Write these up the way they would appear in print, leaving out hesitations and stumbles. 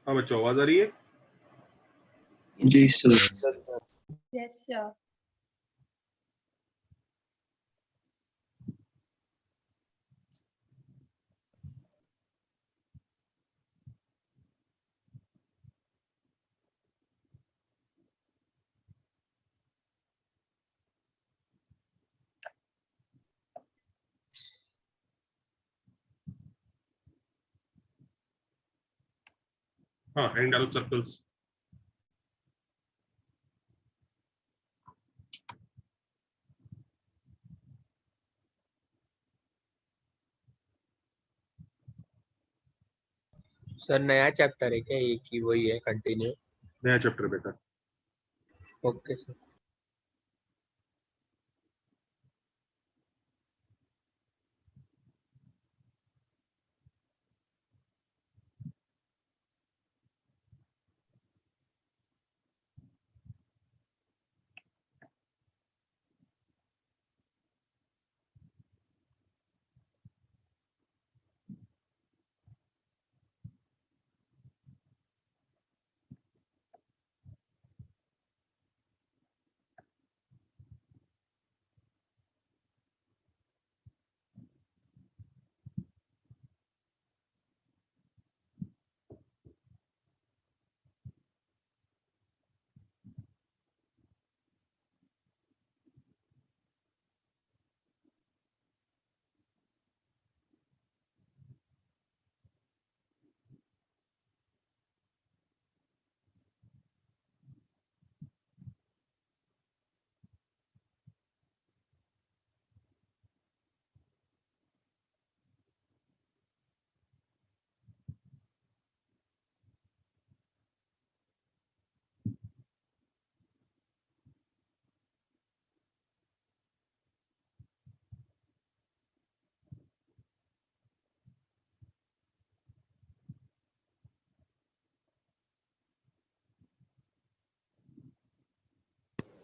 हाँ बच्चों, आवाज आ रही है? जी सर। Yes sir. हाँ, and develop circles. सर नया चैप्टर है क्या, एक ही वही है कंटिन्यू? नया चैप्टर बेटा। Okay sir.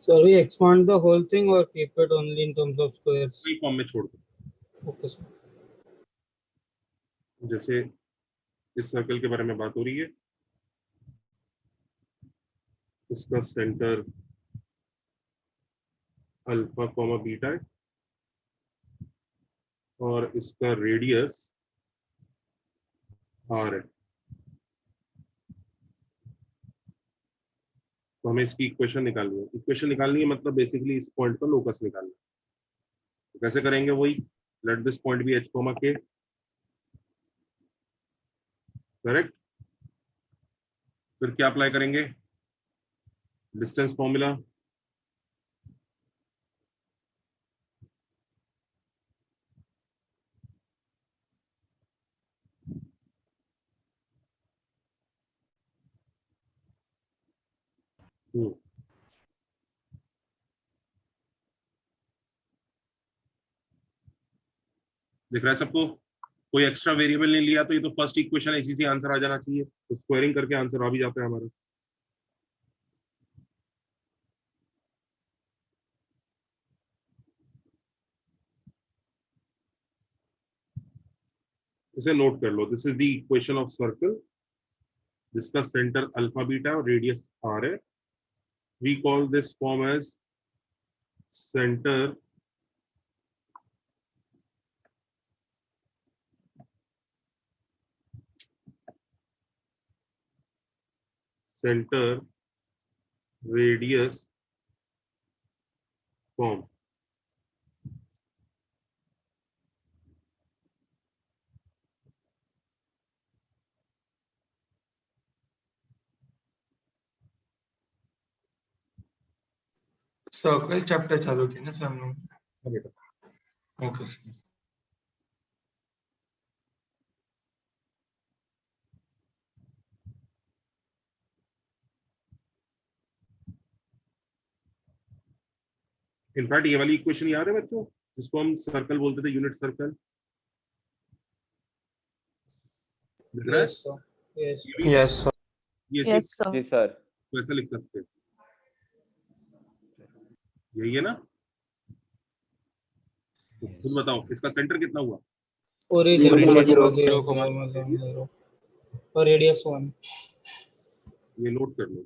Shall we expand the whole thing or keep it only in terms of squares? Free form में छोड़ दो। Okay, sir. जैसे इस सर्कल के बारे में बात हो रही है, इसका सेंटर अल्फा कॉमा बीटा है और इसका रेडियस आर है। तो हमें इसकी इक्वेशन निकालनी है। इक्वेशन निकालनी है मतलब बेसिकली इस पॉइंट पर लोकस निकालना है। तो कैसे करेंगे? वही, let this point be H comma K, correct. फिर क्या अप्लाई करेंगे? डिस्टेंस फॉर्मूला, दिख रहा है सबको? कोई एक्स्ट्रा वेरिएबल नहीं लिया तो ये तो फर्स्ट इक्वेशन है, इसी से आंसर आ जाना चाहिए। तो स्क्वायरिंग करके आंसर आ भी जाता है हमारा। इसे नोट कर लो। This is the equation of circle जिसका सेंटर अल्फा बीटा और रेडियस आर है। We call this form as centre radius form. Circle chapter चालू किया ना सर हम लोग? Okay sir. इनफैक्ट ये वाली इक्वेशन याद है बच्चों, जिसको हम सर्कल बोलते थे, unit circle. Yes, sir. Yes. Yes sir. ये यस सर। जी सर। तो ऐसा लिख सकते हैं, यही है ना? तो खुद बताओ इसका सेंटर कितना हुआ? Origin Origin 0, 0, 0, 0. और radius 1. ये नोट कर लो।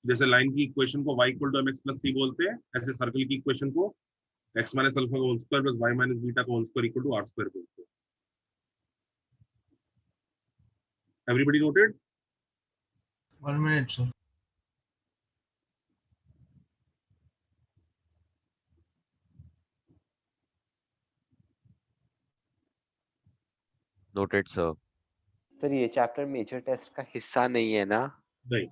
जैसे लाइन की इक्वेशन को y equal to mx plus c बोलते हैं, ऐसे सर्कल की इक्वेशन को x माइनस अल्फा का whole square plus y minus beta का whole square equal to r square बोलते हैं। Everybody noted? 1 minute, sir. Noted sir. Sir ये चैप्टर मेजर टेस्ट का हिस्सा नहीं है ना? नहीं,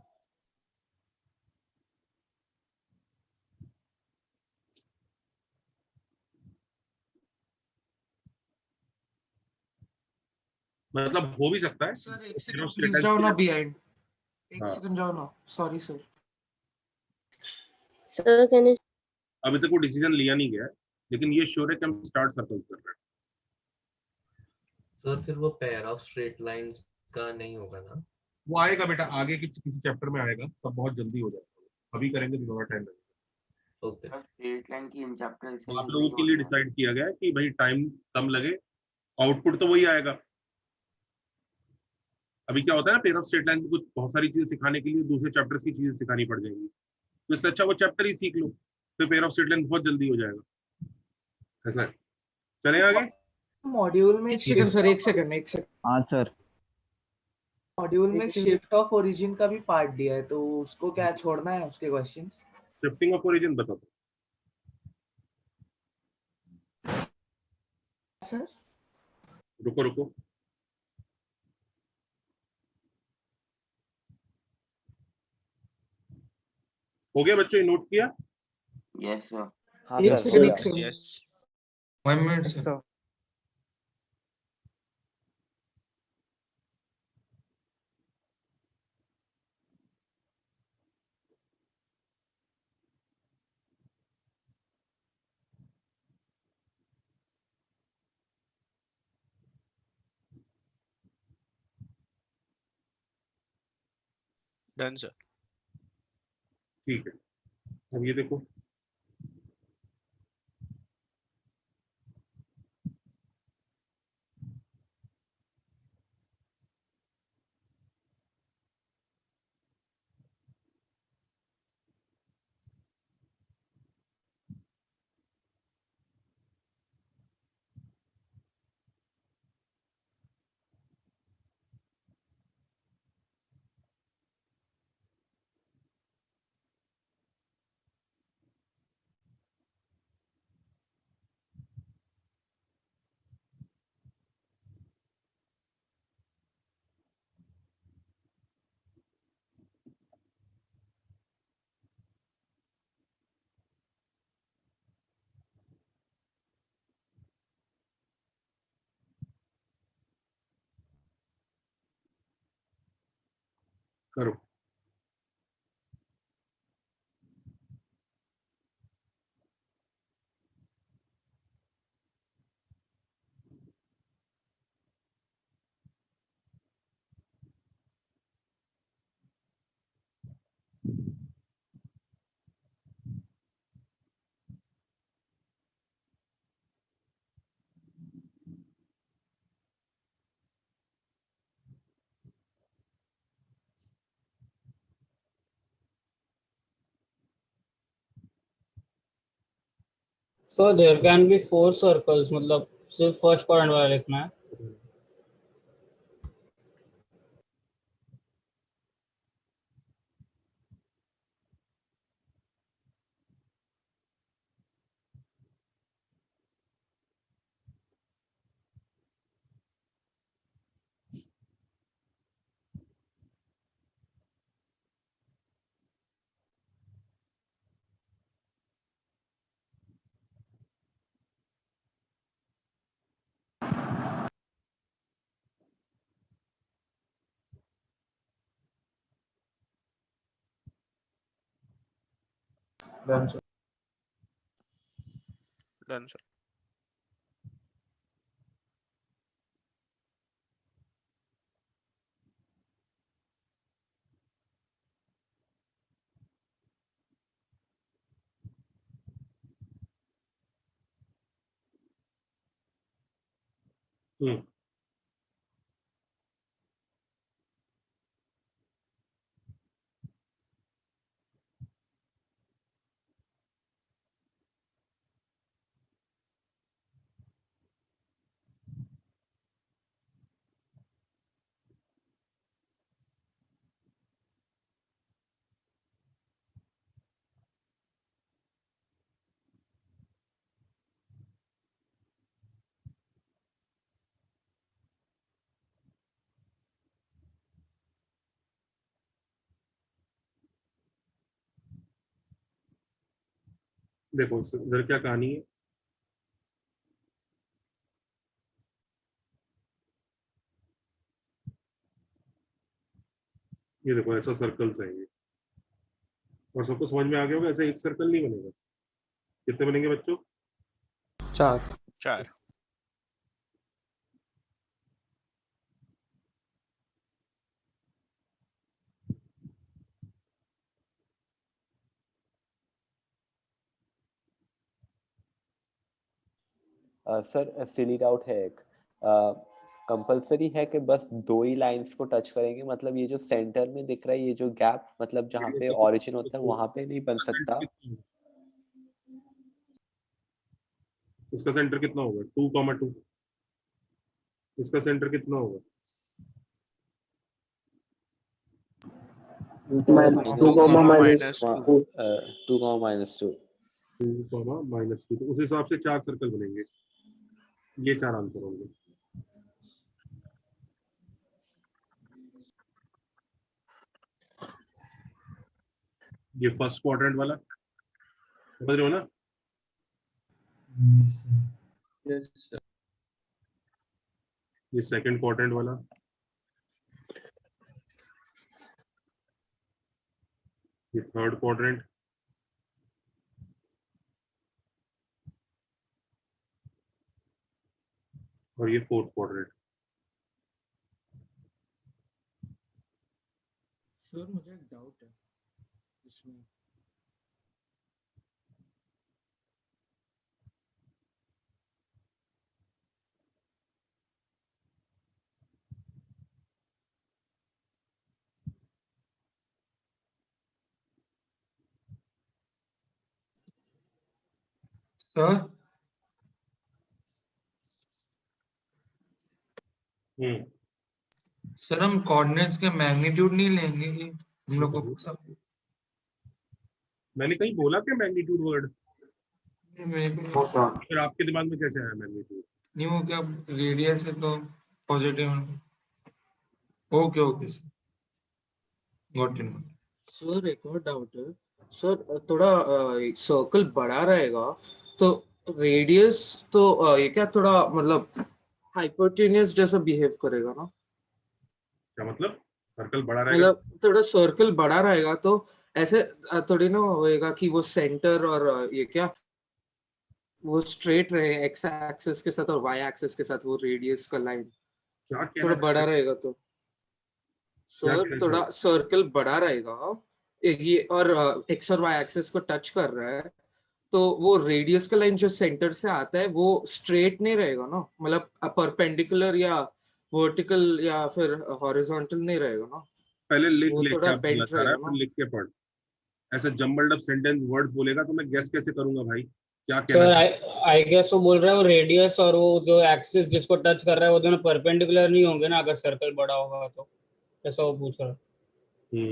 मतलब हो भी सकता है। Sir, एक Zero second, state please and जाओ ना zero- behind. एक हाँ। second जाओ ना. Sorry, sir. Sir, can you? अभी तक वो डिसीजन लिया नहीं गया है, लेकिन ये श्योर है कि हम स्टार्ट सर्कल कर रहे हैं। सर फिर वो पेयर ऑफ स्ट्रेट लाइंस का नहीं होगा ना? वो आएगा बेटा, आगे की किसी चैप्टर में आएगा, तब बहुत जल्दी हो जाएगा। अभी करेंगे तो थोड़ा टाइम लगेगा। ओके। स्ट्रेट लाइन की इन चैप्टर से आप लोगों के लिए डिसाइड किया गया है कि भाई टाइम कम लगे, आउटपुट तो वही आएगा। अभी क्या होता है ना, पेयर ऑफ स्ट्रेट लाइन में कुछ बहुत सारी चीजें सिखाने के लिए दूसरे चैप्टर्स की चीजें सिखानी पड़ जाएंगी, तो इससे अच्छा वो चैप्टर ही सीख लो, फिर पेयर ऑफ स्ट्रेट लाइन बहुत जल्दी हो जाएगा। ऐसा है, चले आगे। मॉड्यूल में एक सेकंड सर, एक सेकंड। हाँ सर। मॉड्यूल में शिफ्ट ऑफ ओरिजिन का भी पार्ट दिया है, तो उसको क्या छोड़ना है उसके क्वेश्चंस? शिफ्टिंग ऑफ ओरिजिन बताओ सर रुको रुको, हो गया बच्चों, नोट किया? Yes sir. हाँ एक सर, सेकंड, हो एक गया। Second. 1 minute, sir. Done sir. ठीक है, अब ये देखो, करो। So there can be 4 circles. मतलब सिर्फ फर्स्ट क्वाड्रेंट वाला लिखना है. Done sir. हम्म देखो इधर क्या कहानी है। ये देखो ऐसा सर्कल्स है ये, और सबको समझ में आ गया होगा ऐसे एक सर्कल नहीं बनेगा। कितने बनेंगे बच्चों? 4। सर सिली डाउट है एक। कंपलसरी है कि बस 2 ही लाइंस को टच करेंगे, मतलब ये जो सेंटर में दिख रहा है ये जो गैप, मतलब जहाँ पे ओरिजिन होता है वहां पे नहीं बन सकता। इसका सेंटर कितना होगा? 2,2। इसका सेंटर कितना होगा? 2, -2। 2,-2। तो उस हिसाब से 4 सर्कल बनेंगे। ये 4 आंसर होंगे। ये फर्स्ट क्वाड्रेंट वाला समझ रहे हो ना? Yes sir. ये सेकंड क्वाड्रेंट वाला, ये थर्ड क्वाड्रेंट, और ये फोर्थ क्वाड्रेंट। सर मुझे एक डाउट है इसमें। सर हम्म सर हम कोऑर्डिनेट्स के मैग्नीट्यूड नहीं लेंगे कि हम लोग को सब मैंने कहीं बोला क्या मैग्नीट्यूड वर्ड? में भी फिर आपके दिमाग में कैसे आया मैग्नीट्यूड? नहीं हो क्या रेडियस है तो positive. Okay okay sir got it. Sir एक और डाउट है सर, थोड़ा सर्कल बड़ा रहेगा तो रेडियस तो ये क्या थोड़ा मतलब हाइपोटेन्यूस जैसा बिहेव करेगा ना? क्या मतलब? सर्कल बड़ा रहेगा? मतलब थोड़ा सर्कल बड़ा रहेगा तो ऐसे थोड़ी ना होएगा कि वो सेंटर और ये क्या वो स्ट्रेट रहे एक्स एक्सिस के साथ और वाई एक्सिस के साथ, वो रेडियस का लाइन क्या कहना थोड़ा बड़ा चाहते हो? रहेगा तो क्या सर कहना थोड़ा चाहते सर्कल बड़ा रहेगा ये और एक्स और वाई एक्सिस को टच कर रहा है तो वो रेडियस का लाइन जो सेंटर से आता है वो स्ट्रेट नहीं रहेगा ना, मतलब परपेंडिकुलर या वर्टिकल या फिर हॉरिजॉन्टल नहीं रहेगा ना, पहले लिख वो ले थोड़ा क्या बोलना बेंट चाह रहा है, रहेगा फिर ना। लिख के पढ़। ऐसे जम्बल्ड अप सेंटेंस वर्ड्स बोलेगा तो मैं गेस कैसे करूंगा भाई क्या कहना सर चाहता आई गेस वो बोल रहा है वो रेडियस और वो जो एक्सिस जिसको टच कर रहा है वो दोनों परपेंडिकुलर नहीं होंगे ना अगर सर्कल बड़ा होगा तो, ऐसा वो पूछ रहा है। है?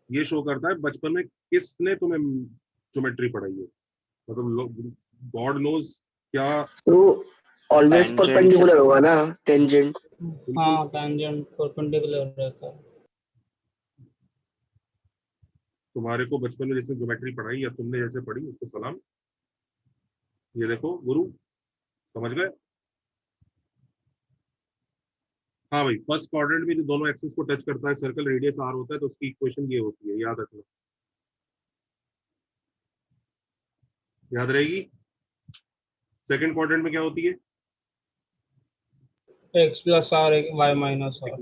ये शो करता है बचपन में किसने तुम्हें ज्योमेट्री पढ़ाई है, मतलब गॉड नोज क्या। तो ऑलवेज टेंजेंट परपेंडिकुलर होगा ना, टेंजेंट। बिल्कुल। हाँ टैंजेंट परपेंडिकुलर रहता है। तुम्हारे को बचपन में जैसे ज्योमेट्री पढ़ाई या तुमने जैसे पढ़ी उसको सलाम। ये देखो गुरु, समझ गए? हाँ भाई, फर्स्ट क्वाड्रेंट में जो दोनों एक्सिस को टच करता है सर्कल रेडियस आर होता है, तो उसकी इक्वेशन ये होती है, याद रखना। याद रहेगी। सेकंड क्वाड्रेंट में क्या होती है? X plus R Y minus R.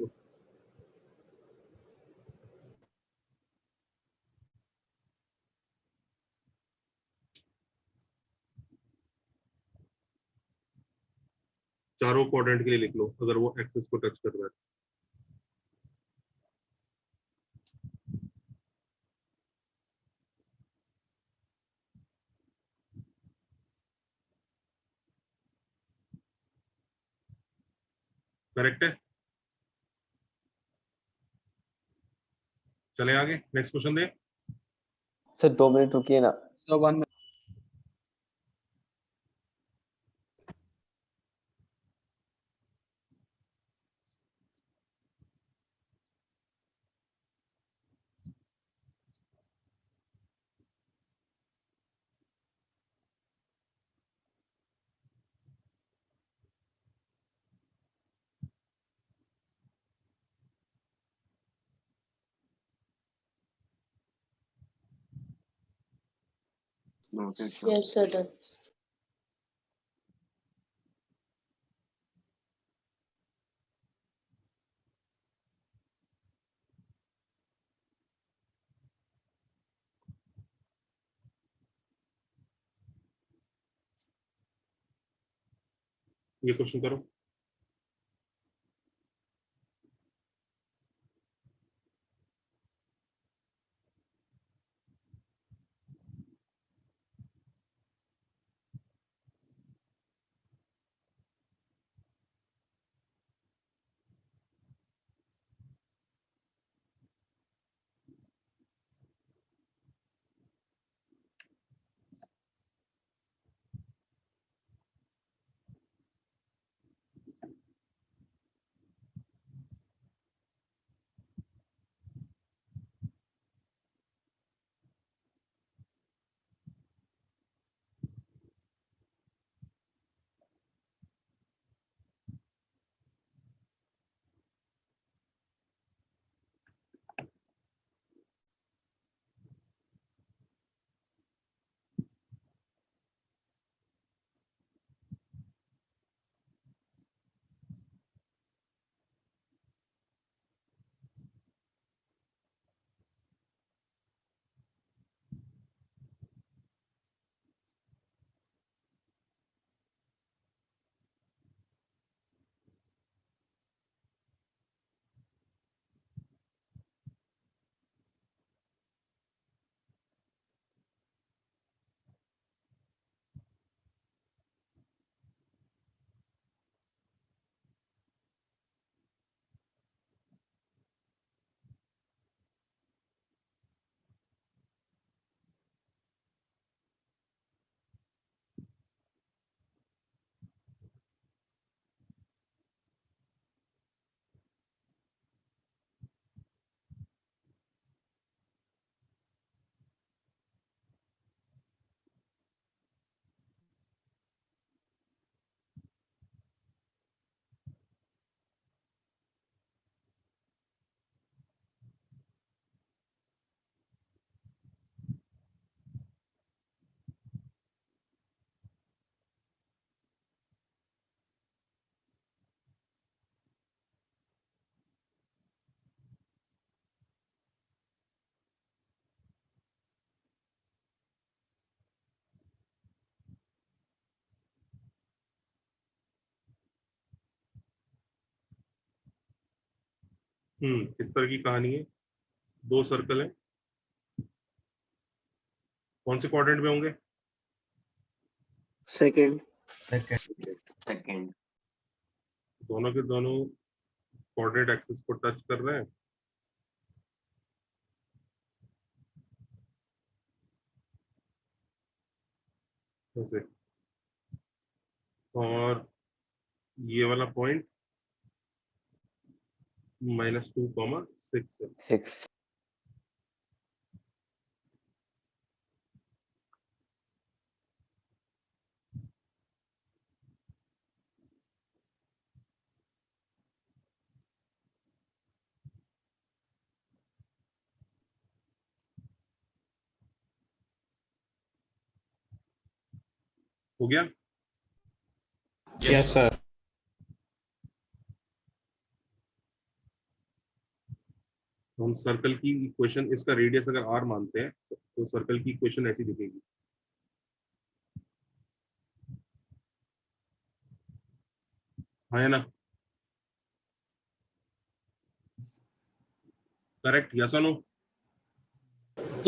चारों क्वाड्रेंट के लिए लिख लो अगर वो एक्सिस को टच कर रहा है। करेक्ट है। चले आगे, नेक्स्ट क्वेश्चन दे। सर 2 मिनट रुकिए ना। So 1 minute. Noted, sir. Yes, sir. Done. ये क्वेश्चन करो। इस तरह की कहानी है। 2 सर्कल है, कौन से क्वाड्रेंट में होंगे? सेकंड। Second. दोनों के दोनों कोऑर्डिनेट एक्सिस को टच कर रहे हैं। ऐसे, और ये वाला पॉइंट -2, 6 है। 6। हो गया? Yes sir. हम सर्कल की इक्वेशन, इसका रेडियस अगर r मानते हैं तो सर्कल की इक्वेशन ऐसी दिखेगी। हाँ या ना? करेक्ट, यस और नो?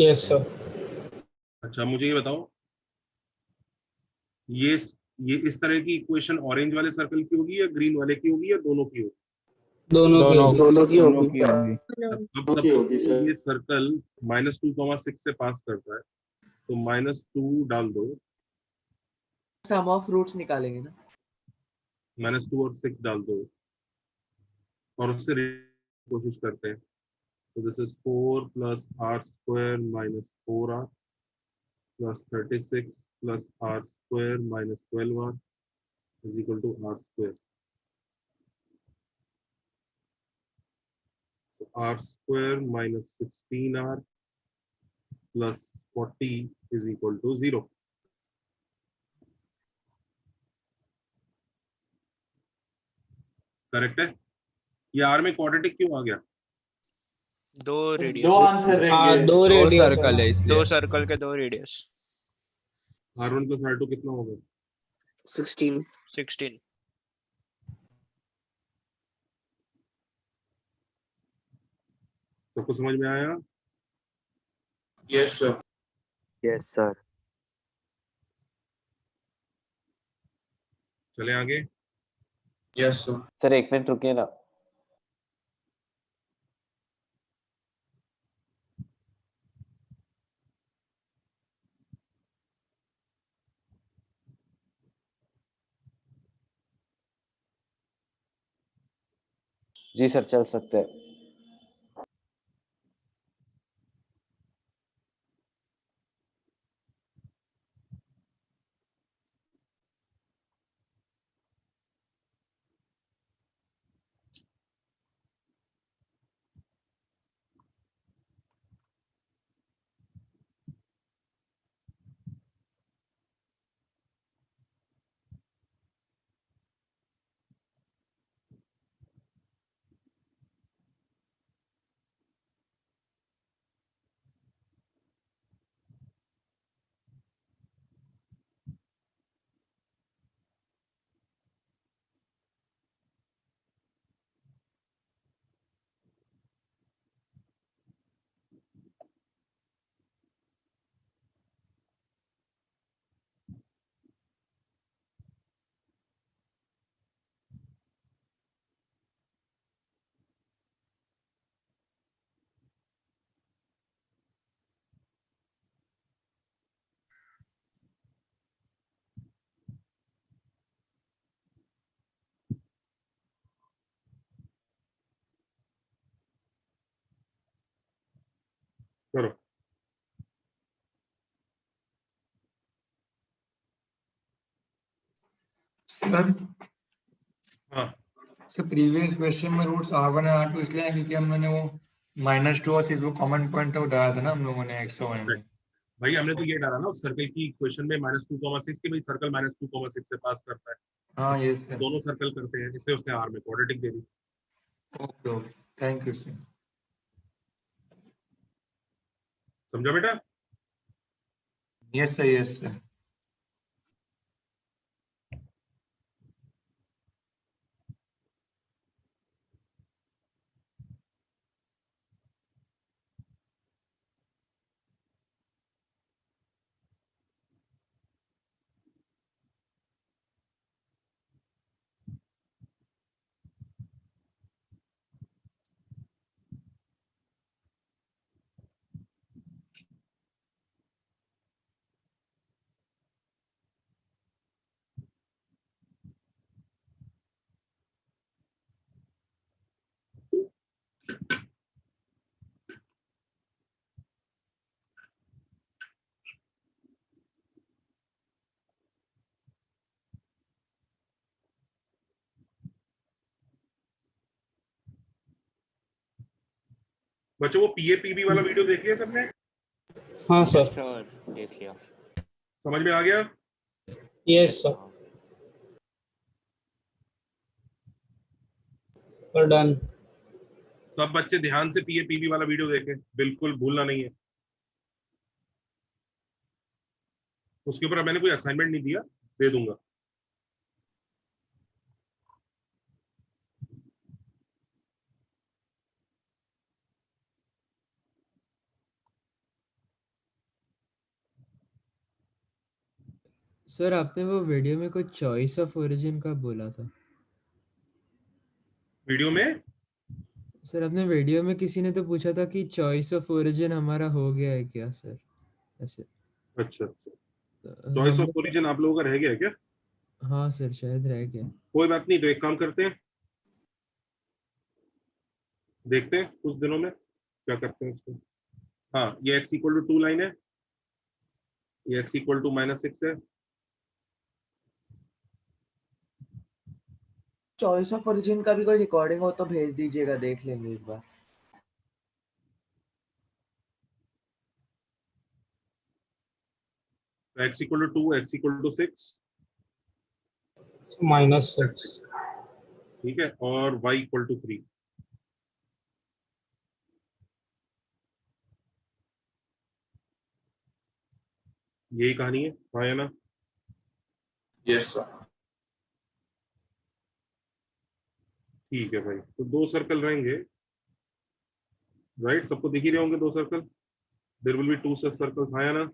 Yes sir. अच्छा मुझे ये बताओ, ये ये इस तरह की इक्वेशन ऑरेंज वाले सर्कल की होगी या ग्रीन वाले की होगी या दोनों की होगी? दोनों की होगी। दोनों की होगी। अब ये सर्कल -2, 6 से पास करता है, तो -2 डाल दो, सम ऑफ रूट्स निकालेंगे ना। -2 और 6 डाल दो और उससे कोशिश करते हैं। तो this is 4 + r² - 4r + 36 + r² - 12r = r². So r² - 16r + 40 = 0. Correct है? ये आर में क्वाड्रेटिक क्यों आ गया? दो रेडियस, दो आंसर हाँ रहेंगे। दो दो रेडियस सर्कल है इसलिए, दो सर्कल के दो रेडियस। r1 + r2 कितना होगा? 16। 16। सबको समझ में आया? Yes sir. Yes sir. चले आगे। Yes sir. सर 1 मिनट रुकिए ना। जी सर चल सकते हैं। करो। सर हाँ सर प्रीवियस क्वेश्चन में रूट्स r1 और r2 इसलिए हैं क्योंकि हमने वो -2 और 6 वो कॉमन पॉइंट तो उठाया था ना हम लोगों ने x और y में। भाई, हमने तो ये डाला ना उस सर्कल की इक्वेशन में -2, 6 की, भाई सर्कल -2, 6 से पास करता है, हाँ ये सर। दोनों सर्कल करते हैं, इससे उसने आर में quadratic they the. Okay okay, thank you sir. समझा बेटा? Yes sir yes sir. बच्चों, वो पीए-पीबी वाला वीडियो देख लिया सबने? हाँ सर। सर देख लिया। समझ में आ गया? Yes sir. और डन। सब बच्चे ध्यान से पीए-पीबी वाला वीडियो देखें, बिल्कुल भूलना नहीं है। उसके ऊपर मैंने कोई असाइनमेंट नहीं दिया, दे दूंगा। सर आपने वो वीडियो में कुछ चॉइस ऑफ ओरिजिन का बोला था। वीडियो में सर आपने वीडियो में किसी ने तो पूछा था कि चॉइस ऑफ ओरिजिन हमारा हो गया है क्या सर, ऐसे। अच्छा चॉइस हम ऑफ लोग, ओरिजिन आप लोगों का रह गया है क्या? हाँ सर शायद रह गया। कोई बात नहीं, तो एक काम करते हैं, देखते हैं कुछ दिनों में क्या करते हैं उसको। हाँ, ये x इक्वल टू 2 लाइन है, ये x इक्वल टू -6 है। चॉइस ऑफ ओरिजिन का भी कोई रिकॉर्डिंग हो तो भेज दीजिएगा, देख लेंगे एक बार। x equal to 2, x equal to 6, -6. ठीक है, और y इक्वल टू 3। यही कहानी है, हाँ या ना? Yes sir. ठीक है भाई, तो 2 सर्कल रहेंगे, राइट? सबको दिख ही रहे होंगे 2 circle. There will be 2 circles, हाँ या ना?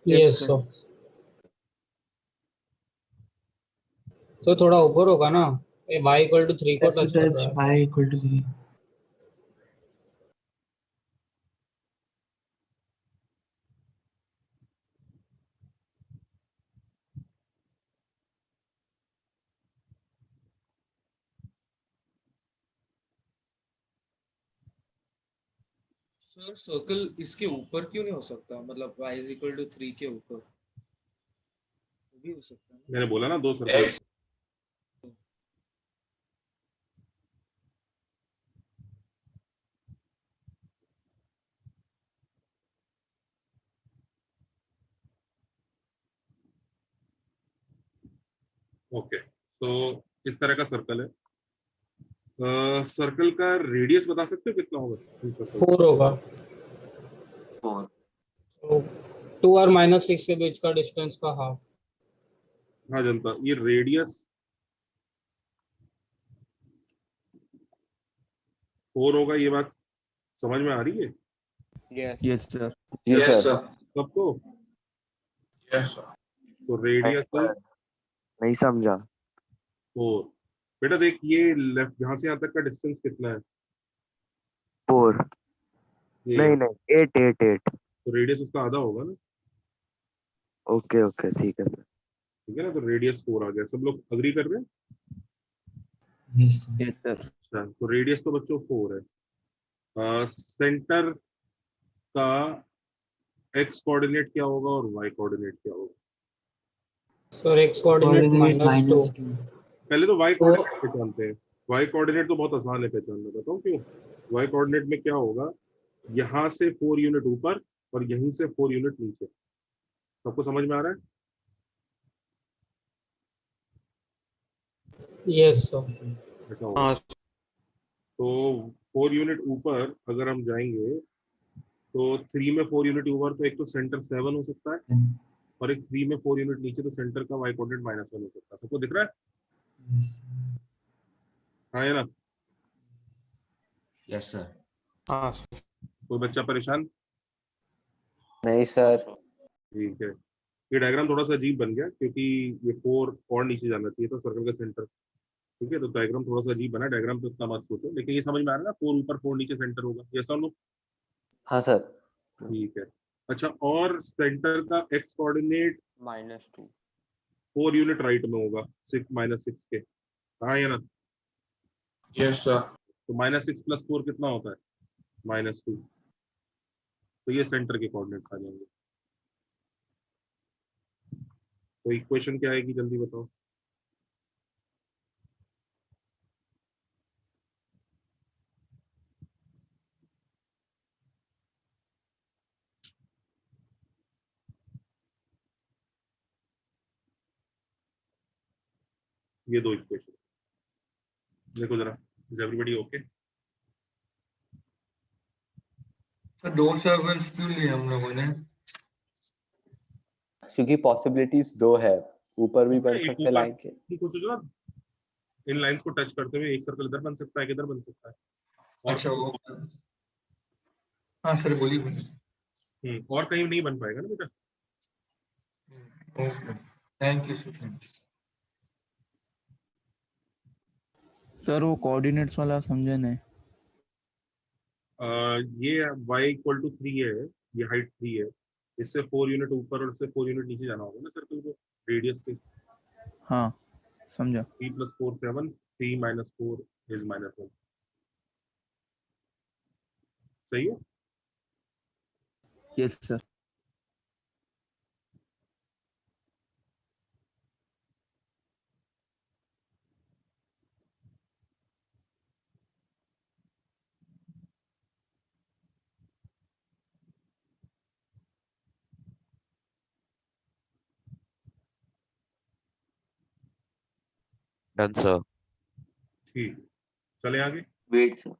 Yes sir. तो थोड़ा ऊपर होगा ना, ये y = 3 को टच कर रहा है। y equal to 3। Sir circle इसके ऊपर क्यों नहीं हो सकता, मतलब y = 3 के ऊपर वो भी हो सकता है ना? मैंने बोला ना 2 सर्कल। ओके, सो इस तरह का सर्कल है। सर्कल का रेडियस बता सकते हो कितना होगा इन सर्कल? 4 होगा। 4 तो 2 और -6 के बीच का डिस्टेंस का हाफ। हाँ जनता, ये रेडियस 4 होगा, ये बात समझ में आ रही है यस सर। Yes sir. सबको? Yes sir. तो रेडियस इज नहीं समझा। 4। बेटा देख, ये लेफ्ट यहाँ से यहाँ तक का डिस्टेंस कितना है? 4 ये नहीं नहीं 8 तो रेडियस उसका आधा होगा ना, ओके ओके ठीक है सर। ठीक है ना? तो रेडियस 4 आ गया। सब लोग अग्री कर रहे हैं? Yes sir. अच्छा, तो रेडियस तो बच्चों 4 है। सेंटर का x कोऑर्डिनेट क्या होगा और y कोऑर्डिनेट क्या होगा? Sir x coordinate -2। पहले तो y तो कोऑर्डिनेट पहचानते हैं। y कोऑर्डिनेट तो बहुत आसान है पहचानना, बताओ क्यों? y कोऑर्डिनेट में क्या होगा, यहाँ से 4 यूनिट ऊपर और यहीं से 4 यूनिट नीचे। सबको समझ में आ रहा है? Yes sir. ऐसा होगा। तो 4 यूनिट ऊपर अगर हम जाएंगे तो 3 में 4 यूनिट ऊपर तो एक तो सेंटर 7 हो सकता है, और एक 3 में 4 यूनिट नीचे तो सेंटर का y कोऑर्डिनेट -1 हो सकता है। सबको दिख रहा है? हाँ या ना? Yes sir. हाँ कोई बच्चा परेशान? नहीं सर। ठीक है, ये डायग्राम थोड़ा सा अजीब बन गया क्योंकि ये 4 और नीचे जाना चाहिए था सर्कल का सेंटर। ठीक है, तो डायग्राम थोड़ा सा अजीब बना। डायग्राम पे उतना मत सोचो, लेकिन ये समझ में आ रहा है ना, 4 ऊपर 4 नीचे सेंटर होगा, ये सब लोग? हाँ सर। ठीक है। अच्छा, और सेंटर का x कोऑर्डिनेट -2 4 यूनिट राइट में होगा, 6 के। हाँ या ना? Yes sir. तो -6 + 4 कितना होता है? -2। तो ये सेंटर के कोऑर्डिनेट्स आ जाएंगे। तो इक्वेशन क्या आएगी, जल्दी बताओ। ये 2 इक्वेशन देखो जरा। Is everybody okay? Sir 2 circles क्यों लिए हम लोगों ने? क्योंकि पॉसिबिलिटीज 2 है, ऊपर भी बन एक सकते ऊपर लाइन के। सोचो ना, इन लाइंस को टच करते हुए एक सर्कल इधर बन सकता है, किधर बन सकता है। और अच्छा वो, हाँ सर बोलिए बोलिए। और कहीं नहीं बन पाएगा ना बेटा। Okay, thank you sir. Sir वो कोऑर्डिनेट्स वाला समझे नहीं। ये y इक्वल टू 3 है, ये हाइट 3 है, इससे 4 यूनिट ऊपर और इससे 4 यूनिट नीचे जाना होगा ना सर्कल को, रेडियस के। हाँ समझा। 3 + 4 7, 3 - 4 इज -1। सही है। Yes sir. Done sir. ठीक, चले आगे। Wait sir.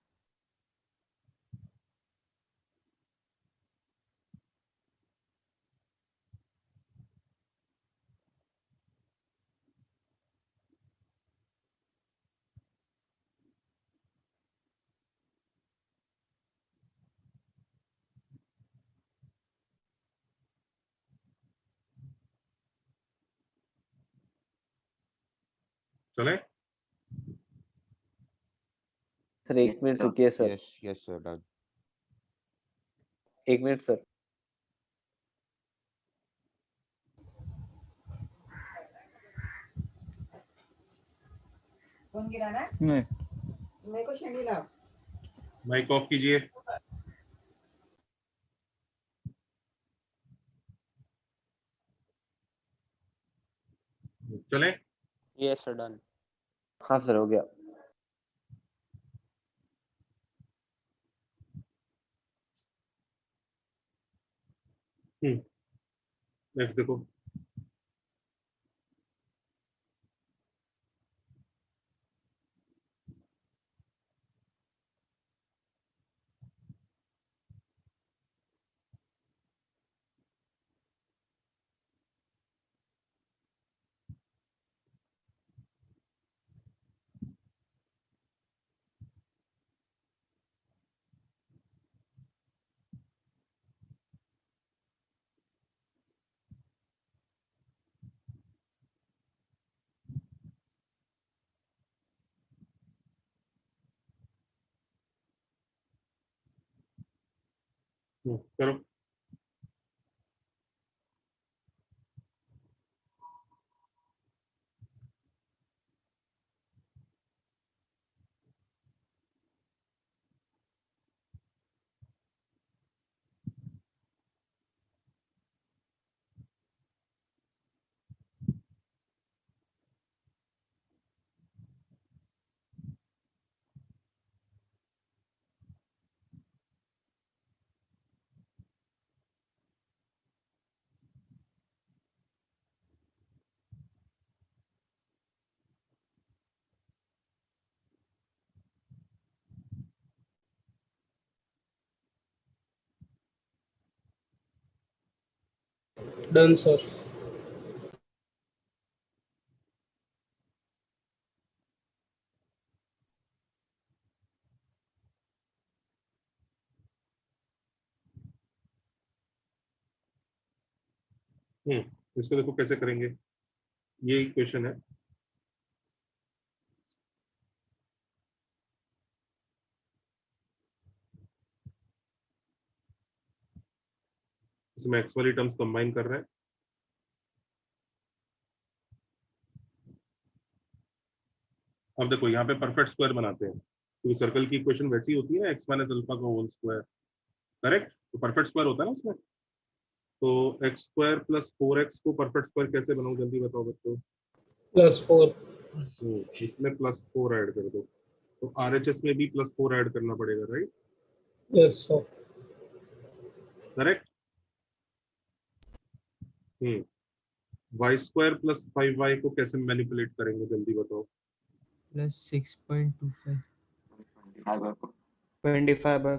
चले। सर एक मिनट रुकिए sir, yes yes sir done. 1 minute sir. कौन गिराना है? नहीं मेरे को शनि लाओ। माइक ऑफ कीजिए। चले। Yes sir done. हाँ सर हो गया। नेक्स्ट देखो। करो। Done sir. इसको देखो कैसे करेंगे, ये इक्वेशन है। इसमें एक्स वाली टर्म्स कंबाइन कर रहे हैं। अब देखो यहाँ पे परफेक्ट स्क्वायर बनाते हैं, क्योंकि सर्कल की इक्वेशन वैसी होती है ना, x - अल्फा का होल स्क्वायर, करेक्ट। तो परफेक्ट स्क्वायर होता है ना उसमें। तो x² + 4x को परफेक्ट स्क्वायर कैसे बनाऊं, जल्दी बताओ बच्चों। +4। इसमें +4 ऐड कर दो, तो RHS में भी +4 ऐड करना पड़ेगा, right. Yes sir. Correct. y² + 5y को कैसे मैनिपुलेट करेंगे, जल्दी बताओ। +6.25 25/4।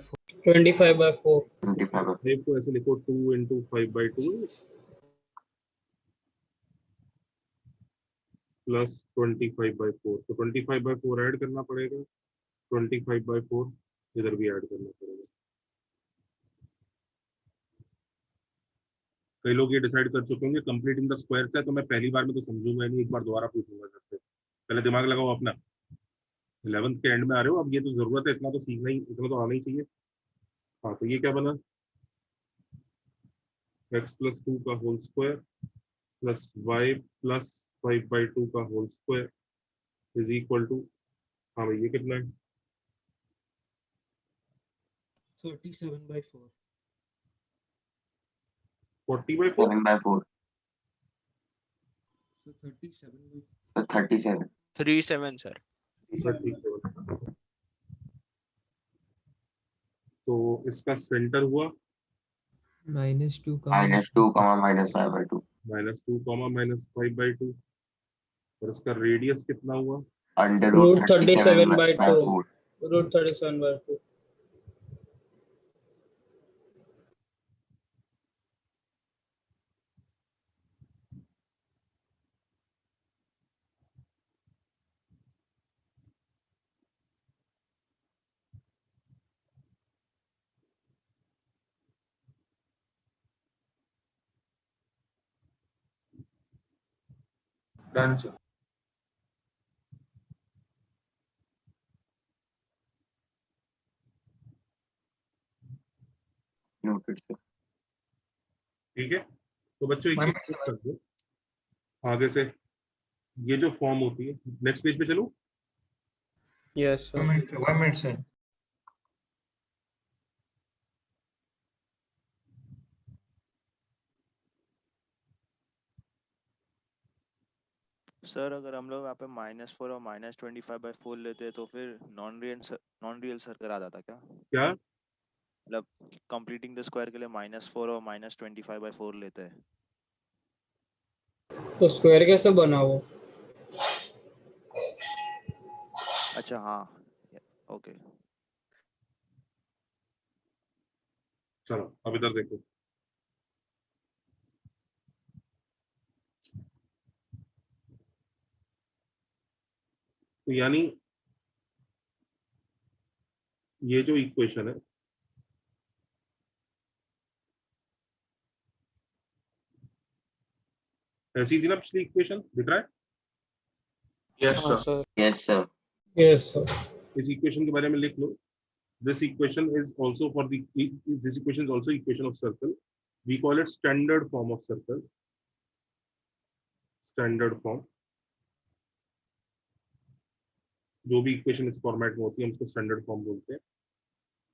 5 को ऐसे लिखो 2 × 5/2 + 25/4, तो 25/4 ऐड करना पड़ेगा, 25/4 इधर भी ऐड करना पड़ेगा। कई लोग ये डिसाइड कर चुके होंगे कंप्लीटिंग द स्क्वायर से, तो मैं पहली बार में तो समझूंगा नहीं, एक बार दोबारा पूछूंगा सबसे। पहले दिमाग लगाओ अपना, 11th के एंड में आ रहे हो, अब ये तो जरूरत है, इतना तो सीखना ही, इतना तो आना ही चाहिए। हाँ, तो ये क्या बना, x+2 का होल स्क्वायर प्लस y+5/2 का whole square is equal to, हाँ भाई ये कितना है, 37/4। 40/4 7/4 So 37/4। तो 37 37 सर। 37। तो इसका सेंटर हुआ -2, -2, -5/2 -2, -5/2, और इसका रेडियस कितना हुआ, root 37/2 √37/4 root 37/2। Done sir. Noted sir. ठीक है। तो बच्चों एक चीज कर दो आगे से, ये जो फॉर्म होती है, नेक्स्ट पेज पे चलो। Yes sir. 1 minute sir. Sir अगर हम लोग यहाँ पे -4 और -25/4 लेते हैं तो फिर नॉन रियल सर्कल आ जाता क्या? क्या मतलब कंप्लीटिंग द स्क्वायर के लिए -4 और -25/4 लेते हैं। तो स्क्वायर कैसे बना वो? अच्छा हाँ, ओके। चलो अब इधर देखो, तो यानी ये जो इक्वेशन है, ऐसी थी ना पिछली इक्वेशन, दिख रहा है? यस हाँ sir. Sir. Yes sir. Yes sir. इस इक्वेशन के बारे में लिख लो, this equation is also for the, this equation is also equation of circle, we call it standard form of circle, standard form, जो भी इक्वेशन इस format में होती है हम उसको स्टैंडर्ड फॉर्म बोलते हैं।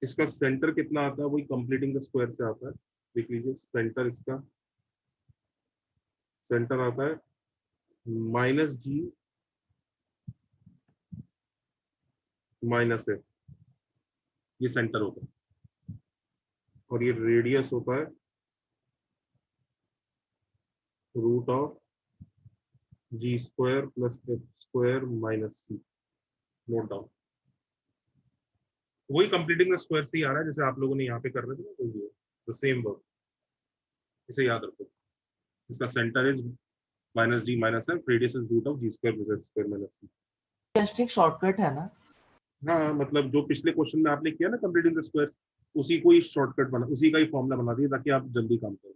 इसका सेंटर कितना आता है, वही कंप्लीटिंग द स्क्वायर से आता है। देख लीजिए सेंटर, इसका सेंटर आता है -g -a, ये सेंटर होता है, और ये रेडियस होता है √g² + f² - c। Note down, वही कंप्लीटिंग द स्क्वायर से ही आ रहा है जैसे आप लोगों ने यहाँ पे कर रहे थे ना, तो द सेम वर्क, इसे याद रखो। इसका centre is -g -f, radius is √g² + f² - c। Just एक शॉर्टकट है ना? हाँ, मतलब जो पिछले क्वेश्चन में आपने किया ना कंप्लीटिंग द स्क्वायर, उसी को ही शॉर्टकट बना, उसी का ही फॉर्मूला बना दिया ताकि आप जल्दी काम करें।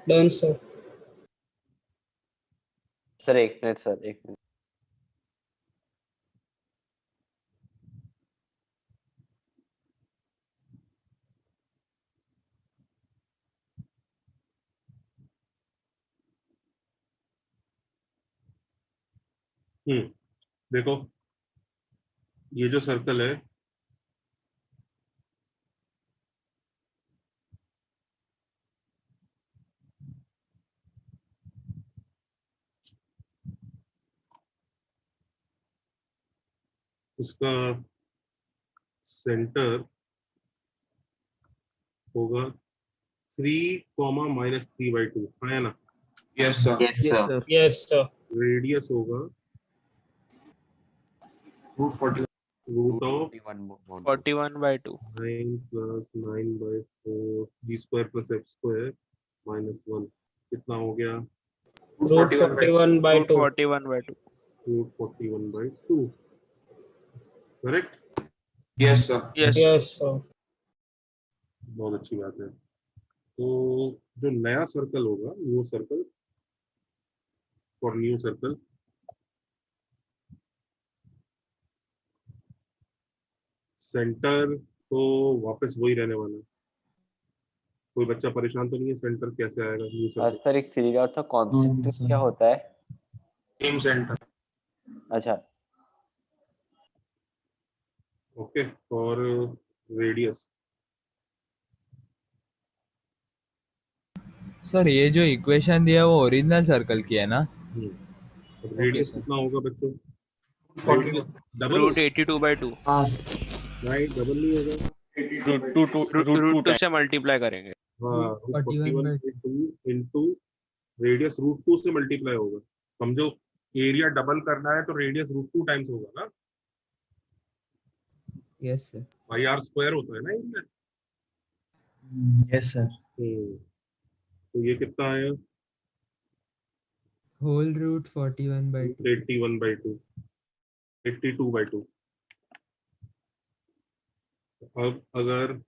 Done sir. Sir 1 minute sir, 1 minute. देखो ये जो सर्कल है इसका सेंटर होगा 3, -3/2 है ना? Yes sir. Yes, sir. Yes sir. Radius होगा √40 रूट ऑफ 41/2 9 + 9/4 b² + f² -1 कितना हो गया? √41/2। √41/2 √41/2 correct? Yes sir. Yes yes sir. बहुत अच्छी बात है। तो जो नया सर्कल होगा, new circle, for new circle, centre तो वापस वही रहने वाला है। कोई बच्चा परेशान तो नहीं है? सेंटर कैसे आएगा न्यू सर्कल? सर एक सीरीज आउट था, कांस्टेंट क्या होता है? Team centre. अच्छा ओके, और रेडियस सर ये जो इक्वेशन दिया है वो ओरिजिनल सर्कल की है ना? Radius sir. कितना होगा बच्चों? 40 रेडियस डबल होगा? √82/2 नहीं, डबल नहीं होगा। √2 से मल्टीप्लाई करेंगे। हाँ, 41/2 इंटू रेडियस √2 से मल्टीप्लाई होगा। समझो, एरिया डबल करना है तो रेडियस √2 टाइम्स होगा ना। Yes sir. πr² होता है ना एरिया। Yes sir. तो ये कितना आया? Whole root 41/2। 81/2, 82/2। अब अगर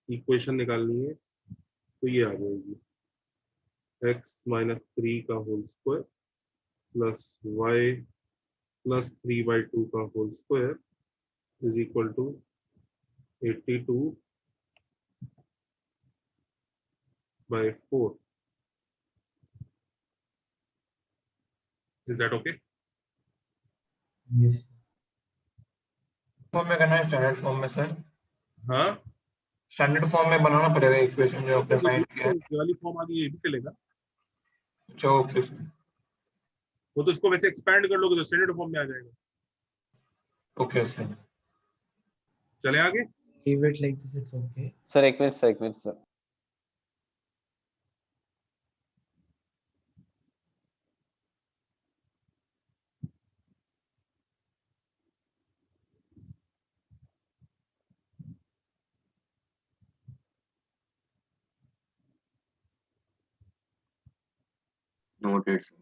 इक्वेशन निकालनी है तो ये आ जाएगी x - 3 का होल स्क्वायर प्लस y + 3/2 का whole square is equal to 82/4। Is that okay? Yes. Form में करना है स्टैंडर्ड फॉर्म में सर? हाँ, स्टैंडर्ड फॉर्म में बनाना पड़ेगा इक्वेशन जो आपने फाइंड किया है। ये वाली फॉर्म आ गई, ये भी चलेगा। अच्छा ओके सर। वो तो इसको वैसे एक्सपैंड कर लोगे तो स्टैंडर्ड फॉर्म में आ जाएगा। Okay sir. चले आगे। Leave it like this, it's okay. Sir 1 minute sir, 1 minute sir. Noted, sir.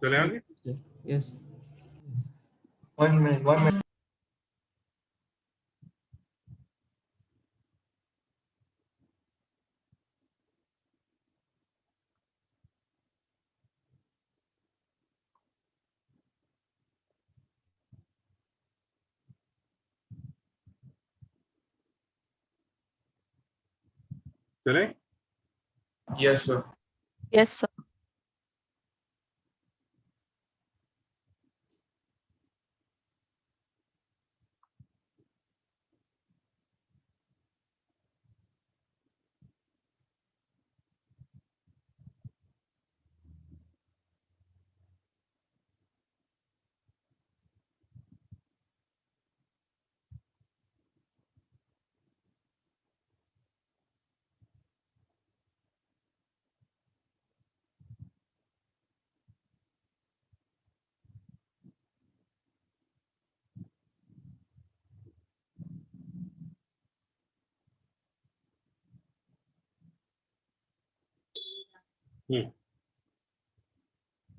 चले आगे। यस। 1 minute 1 minute. चले। Yes sir. Yes, sir.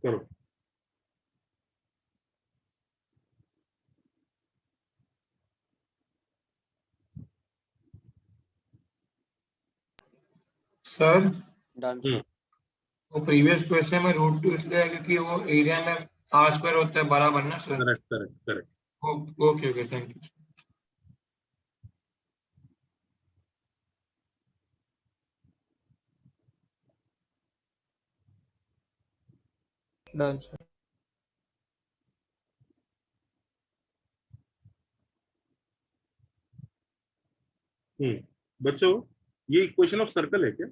करो। सर डन वो प्रीवियस क्वेश्चन में रूट 2 इसलिए है क्योंकि वो एरिया में आर स्क्वायर होता है बराबर ना sir. Correct correct correct. Okay okay thank you. Done sir. बच्चों ये इक्वेशन ऑफ सर्कल है क्या?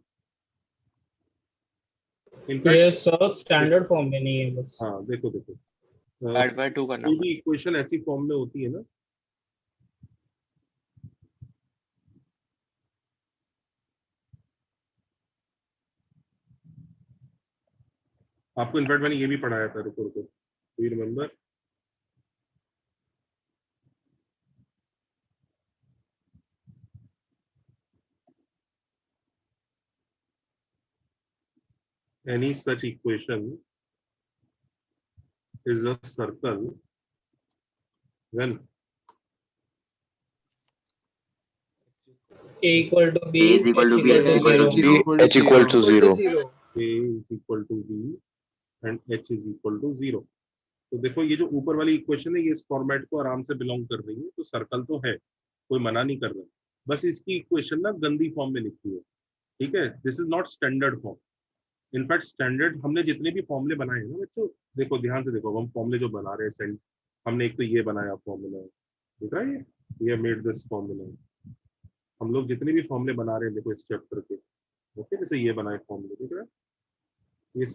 यस सर स्टैंडर्ड फॉर्म में नहीं है बस। हाँ देखो देखो ऐड बाय 2 करना कोई भी इक्वेशन ऐसी फॉर्म में होती है ना, आपको इनफैक्ट मैंने ये भी पढ़ाया था, रुको रुको, do you remember? Any such equation is a circle when A equal to B, A is equal to B, H equal to 0. H equal to 0. A is equal to B and H is equal to 0। तो देखो ये जो ऊपर वाली equation है ये इस format को आराम से बिलोंग कर रही है, तो सर्कल तो है, कोई मना नहीं कर रहा, बस इसकी इक्वेशन ना गंदी फॉर्म में लिखी है, ठीक है? This is not standard form. In fact standard हमने जितने भी फॉर्मूले बनाए हैं ना बच्चों, देखो ध्यान से देखो, हम फॉर्मूले जो बना रहे हैं, हमने एक तो ये बनाया फॉर्मूला, ठीक है? ये मेड दिस फॉर्मूला। हम लोग जितने भी फॉर्मूले बना रहे हैं देखो इस चैप्टर के, ओके, जैसे ये बनाए फॉर्मूले, देख रहे हैं ये,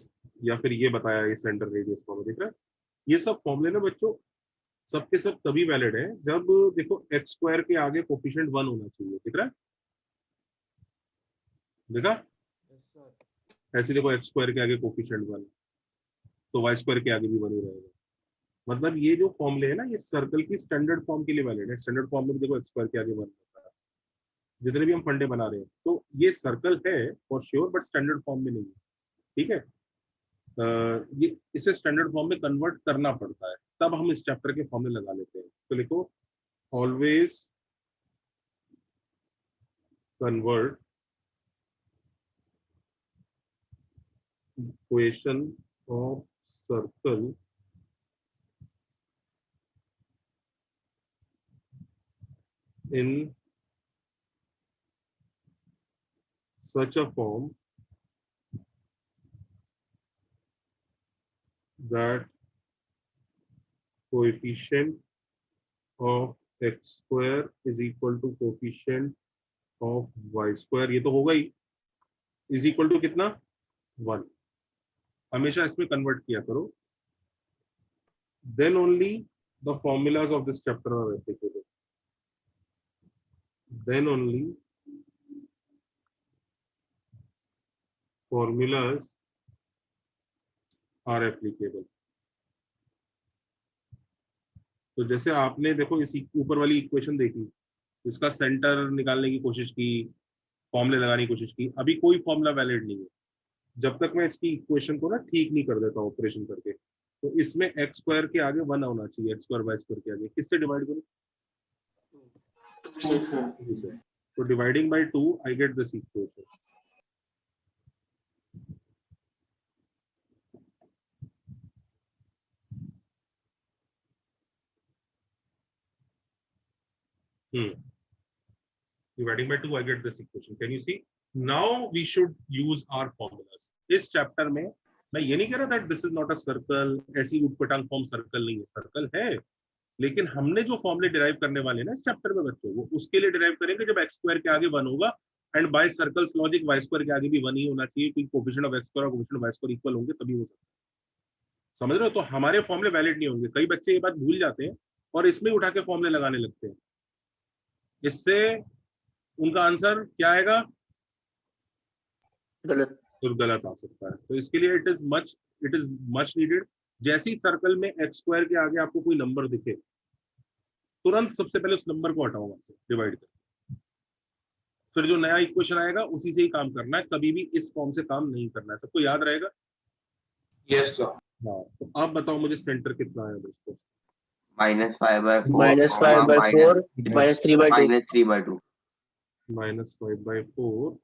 या फिर ये बताया ये सेंटर रेडियस फॉर्मूला, देख रहे हैं? ये सब फॉर्मूले ना बच्चों सबके सब तभी वैलिड है जब देखो एक्स स्क्वायर के आगे कोफिशिएंट 1 होना चाहिए, दिख रहा है? देखा? ऐसे देखो एक्स स्क्वायर के आगे कोफिशिएंट 1, तो वाई स्क्वायर के आगे भी 1 ही रहेगा। मतलब ये जो फॉर्मूले है ना ये सर्कल की स्टैंडर्ड फॉर्म के लिए वैलिड है। स्टैंडर्ड फॉर्म में देखो एक्स स्क्वायर के आगे 1 होता है, जितने भी हम फंडे बना रहे हैं, तो ये सर्कल है for sure, but standard form में नहीं है, ठीक है? ये इसे स्टैंडर्ड फॉर्म में कन्वर्ट करना पड़ता है, तब हम इस चैप्टर के फॉर्मूले लगा लेते हैं। तो लिखो always convert equation of circle in such a form that coefficient of x square is equal to coefficient of y square, ये तो होगा ही, is equal to कितना 1। हमेशा इसमें कन्वर्ट किया करो, then only the formulas of this chapter are applicable, then only formulas are applicable। तो जैसे आपने देखो इस ऊपर वाली इक्वेशन देखी, इसका सेंटर निकालने की कोशिश की, फॉर्मूले लगाने की कोशिश की, अभी कोई फॉर्मूला वैलिड नहीं है जब तक मैं इसकी इक्वेशन को ना ठीक नहीं कर देता ऑपरेशन करके। तो इसमें एक्स स्क्वायर के आगे 1 होना चाहिए, एक्स स्क्वायर वाई स्क्वायर के आगे किससे डिवाइड करूं? तो dividing by 2 I get this equation. Dividing by 2 I get this equation, can you see? Now we should use our formulas। इस चैप्टर में मैं ये नहीं कह रहा that this is not a circle, ऐसी उटपटांग फॉर्म सर्कल नहीं है, सर्कल है, लेकिन हमने जो फॉर्मूले डिराइव करने वाले हैं ना इस चैप्टर में बच्चों, वो उसके लिए डिराइव करेंगे जब एक्स स्क्वायर के आगे 1 होगा, and by circles logic Y square के आगे भी 1 ही होना चाहिए, क्योंकि कोएफिशिएंट ऑफ एक्स स्क्वायर और coefficient of Y square equal होंगे तभी हो सकता है। समझ रहे हो? तो हमारे फॉर्मूले वैलिड नहीं होंगे। कई बच्चे ये बात भूल जाते हैं और इसमें उठा के फॉर्मूले लगाने लगते हैं, इससे उनका आंसर क्या आएगा? गलत, तो गलत आ सकता है। तो इसके लिए इट इज मच नीडेड, जैसे ही सर्कल में एक्स स्क्वायर के आगे आपको कोई नंबर दिखे, तुरंत सबसे पहले उस नंबर को हटाओ वहां से, डिवाइड कर, फिर जो नया इक्वेशन आएगा उसी से ही काम करना है, कभी भी इस फॉर्म से काम नहीं करना है। सबको याद रहेगा? Yes sir. हाँ, तो आप बताओ मुझे सेंटर कितना है दोस्तों? -5/4 -5/4 -3/2 -3/2 -5/4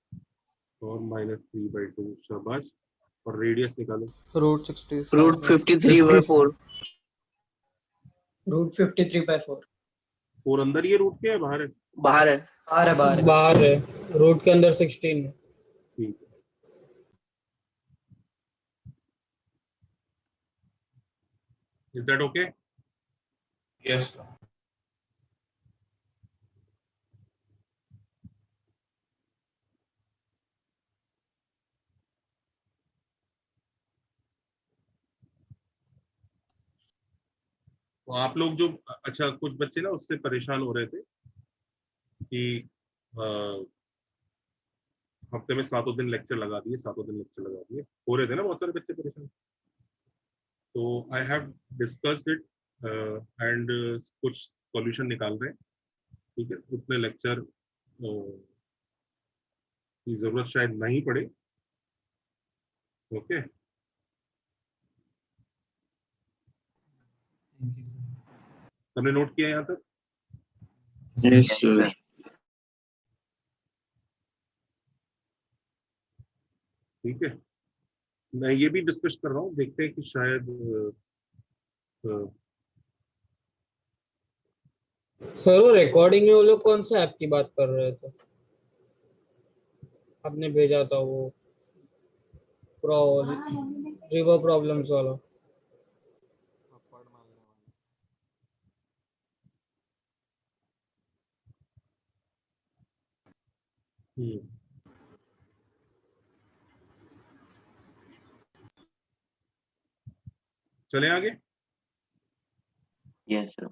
और -3/2। शाबाश। और रेडियस निकालो। रूट 60 रूट 53/4 रूट 53/4 4 अंदर ही है रूट के या बाहर है? बाहर है। बाहर है, रूट के अंदर 16 है। ठीक है। Is that okay? Yes sir. तो आप लोग जो, अच्छा कुछ बच्चे ना उससे परेशान हो रहे थे कि हफ्ते में 7 दिन लेक्चर लगा दिए, 7 दिन लेक्चर लगा दिए, हो रहे थे ना बहुत सारे बच्चे परेशान। तो I have discussed it and कुछ सॉल्यूशन निकाल रहे हैं। ठीक है, उतने लेक्चर की जरूरत शायद नहीं पड़े। ओके, हमने नोट किया यहाँ तक? Yes sir. ठीक है, मैं ये भी डिस्कस कर रहा हूँ, देखते हैं कि शायद सर वो रिकॉर्डिंग में वो लोग कौन से ऐप की बात कर रहे थे? आपने भेजा था वो रिवर प्रॉब्लम्स वाला। चले आगे। Yes sir.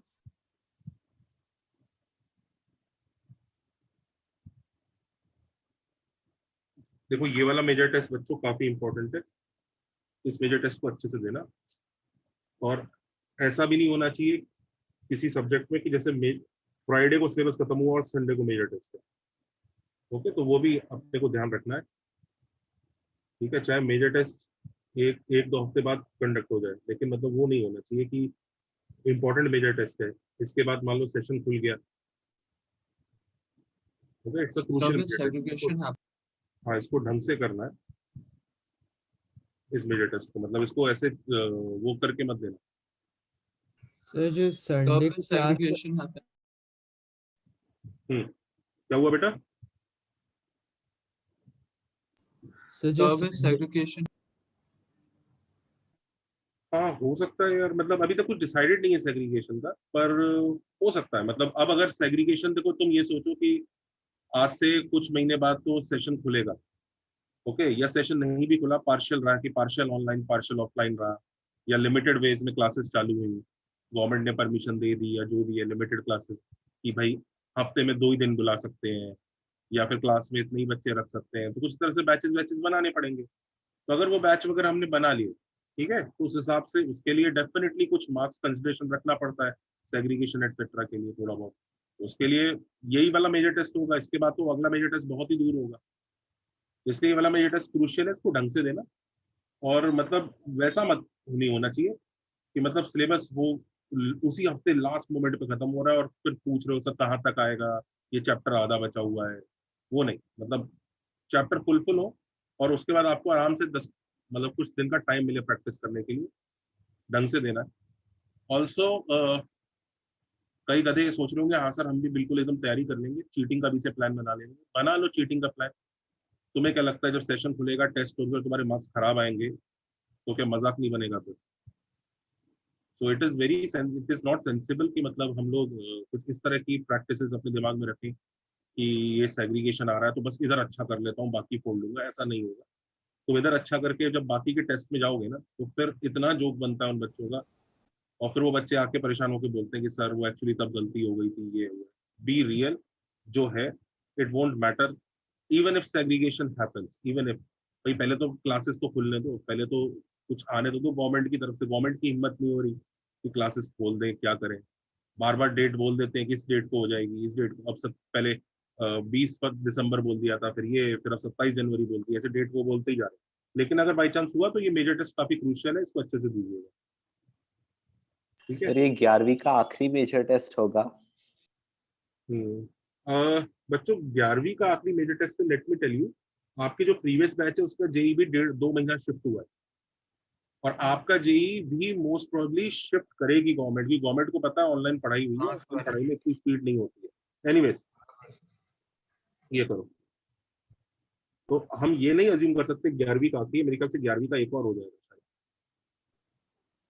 देखो ये वाला मेजर टेस्ट बच्चों काफी इंपॉर्टेंट है, इस मेजर टेस्ट को अच्छे से देना। और ऐसा भी नहीं होना चाहिए किसी सब्जेक्ट में कि जैसे फ्राइडे को सिलेबस खत्म हुआ और संडे को मेजर टेस्ट है। ओके, तो वो भी अपने को ध्यान रखना है। ठीक है, चाहे मेजर टेस्ट एक दो हफ्ते बाद कंडक्ट हो जाए, लेकिन मतलब वो नहीं होना चाहिए कि इंपॉर्टेंट मेजर टेस्ट है, इसके बाद मान लो सेशन खुल गया। Okay, it's a crucial. हाँ, इसको ढंग से करना है इस मेजर टेस्ट को, मतलब इसको ऐसे वो करके मत देना। सर जो संडे को क्लास क्या हुआ बेटा? सर जो सेग्रीगेशन हाँ हो सकता है यार, मतलब अभी तक कुछ डिसाइडेड नहीं है सेग्रीगेशन का, पर हो सकता है। मतलब अब अगर सेग्रीगेशन, देखो तुम ये सोचो कि आज से कुछ महीने बाद तो सेशन खुलेगा, ओके, या सेशन नहीं भी खुला, पार्शियल रहा कि पार्शियल ऑनलाइन पार्शियल ऑफलाइन रहा, या लिमिटेड वेज में क्लासेस चालू हुई, गवर्नमेंट ने परमिशन दे दी या जो भी है लिमिटेड क्लासेस कि भाई हफ्ते में 2 ही दिन बुला सकते हैं, या फिर क्लास में इतने ही बच्चे रख सकते हैं, तो कुछ तरह से बैचेस बनाने पड़ेंगे। तो अगर वो बैच वगैरह हमने बना लिए, ठीक है, तो उस हिसाब से उसके लिए डेफिनेटली कुछ मार्क्स कंसिडरेशन रखना पड़ता है सेग्रीगेशन एटसेट्रा के लिए थोड़ा बहुत। उसके लिए यही वाला मेजर टेस्ट होगा, इसके बाद तो अगला मेजर टेस्ट बहुत ही दूर होगा, इसलिए ये वाला मेजर टेस्ट क्रूशियल है, इसको ढंग से देना। और मतलब वैसा मत नहीं होना चाहिए कि मतलब सिलेबस वो उसी हफ्ते लास्ट मोमेंट पे खत्म हो रहा है और फिर पूछ रहे हो सर कहाँ तक आएगा, ये चैप्टर आधा बचा हुआ है। वो नहीं, मतलब चैप्टर फुल हो और उसके बाद आपको आराम से 10 मतलब कुछ दिन का टाइम मिले प्रैक्टिस करने के लिए, ढंग से देना। ऑल्सो कई गधे ये सोच रहे होंगे हाँ सर हम भी बिल्कुल एकदम तैयारी कर लेंगे, चीटिंग का भी से प्लान बना लेंगे। बना लो चीटिंग का प्लान। तुम्हें क्या लगता है जब सेशन खुलेगा, टेस्ट होगा, तुम्हारे मार्क्स खराब आएंगे तो क्या मजाक नहीं बनेगा फिर? तो इट इज नॉट सेंसिबल कि मतलब हम लोग कुछ इस तरह की प्रैक्टिसेस अपने दिमाग में रखें कि ये सेग्रीगेशन आ रहा है तो बस इधर अच्छा कर लेता हूँ बाकी फोड़ लूंगा, ऐसा नहीं होगा। तो इधर अच्छा करके जब बाकी के टेस्ट में जाओगे ना तो फिर इतना जोक बनता है उन बच्चों का, और फिर वो बच्चे आके परेशान होकर बोलते हैं कि सर वो एक्चुअली तब गलती हो गई थी, ये हुआ। बी रियल जो है, it won't matter even if segregation happens, even if भाई पहले तो क्लासेस तो खुलने दो, पहले तो कुछ आने दो गवर्नमेंट की तरफ से। गवर्नमेंट की हिम्मत नहीं हो रही कि क्लासेस खोल दें, क्या करें, बार बार डेट बोल देते हैं कि इस डेट को हो जाएगी, इस डेट को। अब सब पहले 20 दिसंबर बोल दिया था, फिर ये, फिर अब 27 जनवरी बोल दिया, ऐसे डेट को बोलते ही जा रहे हैं। लेकिन अगर बाई चांस हुआ तो ये मेजर टेस्ट काफी क्रूशियल है, इसको अच्छे से दीजिएगा। ठीक है सर ये 11वीं का आखिरी मेजर टेस्ट होगा। बच्चों 11वीं का आखिरी major test, let me tell you, आपके जो प्रीवियस बैच है उसका जेई भी 1.5-2 महीना शिफ्ट हुआ है, और आपका जेई भी मोस्ट प्रोबेबली शिफ्ट करेगी गवर्नमेंट की। गवर्नमेंट को पता है ऑनलाइन पढ़ाई हुई है, उसकी पढ़ाई में इतनी स्पीड नहीं होती है। एनीवेज ये करो, तो हम ये नहीं अज्यूम कर सकते 11वीं का आखिरी है, मेरे ख्याल से 11वीं का एक और हो जाएगा।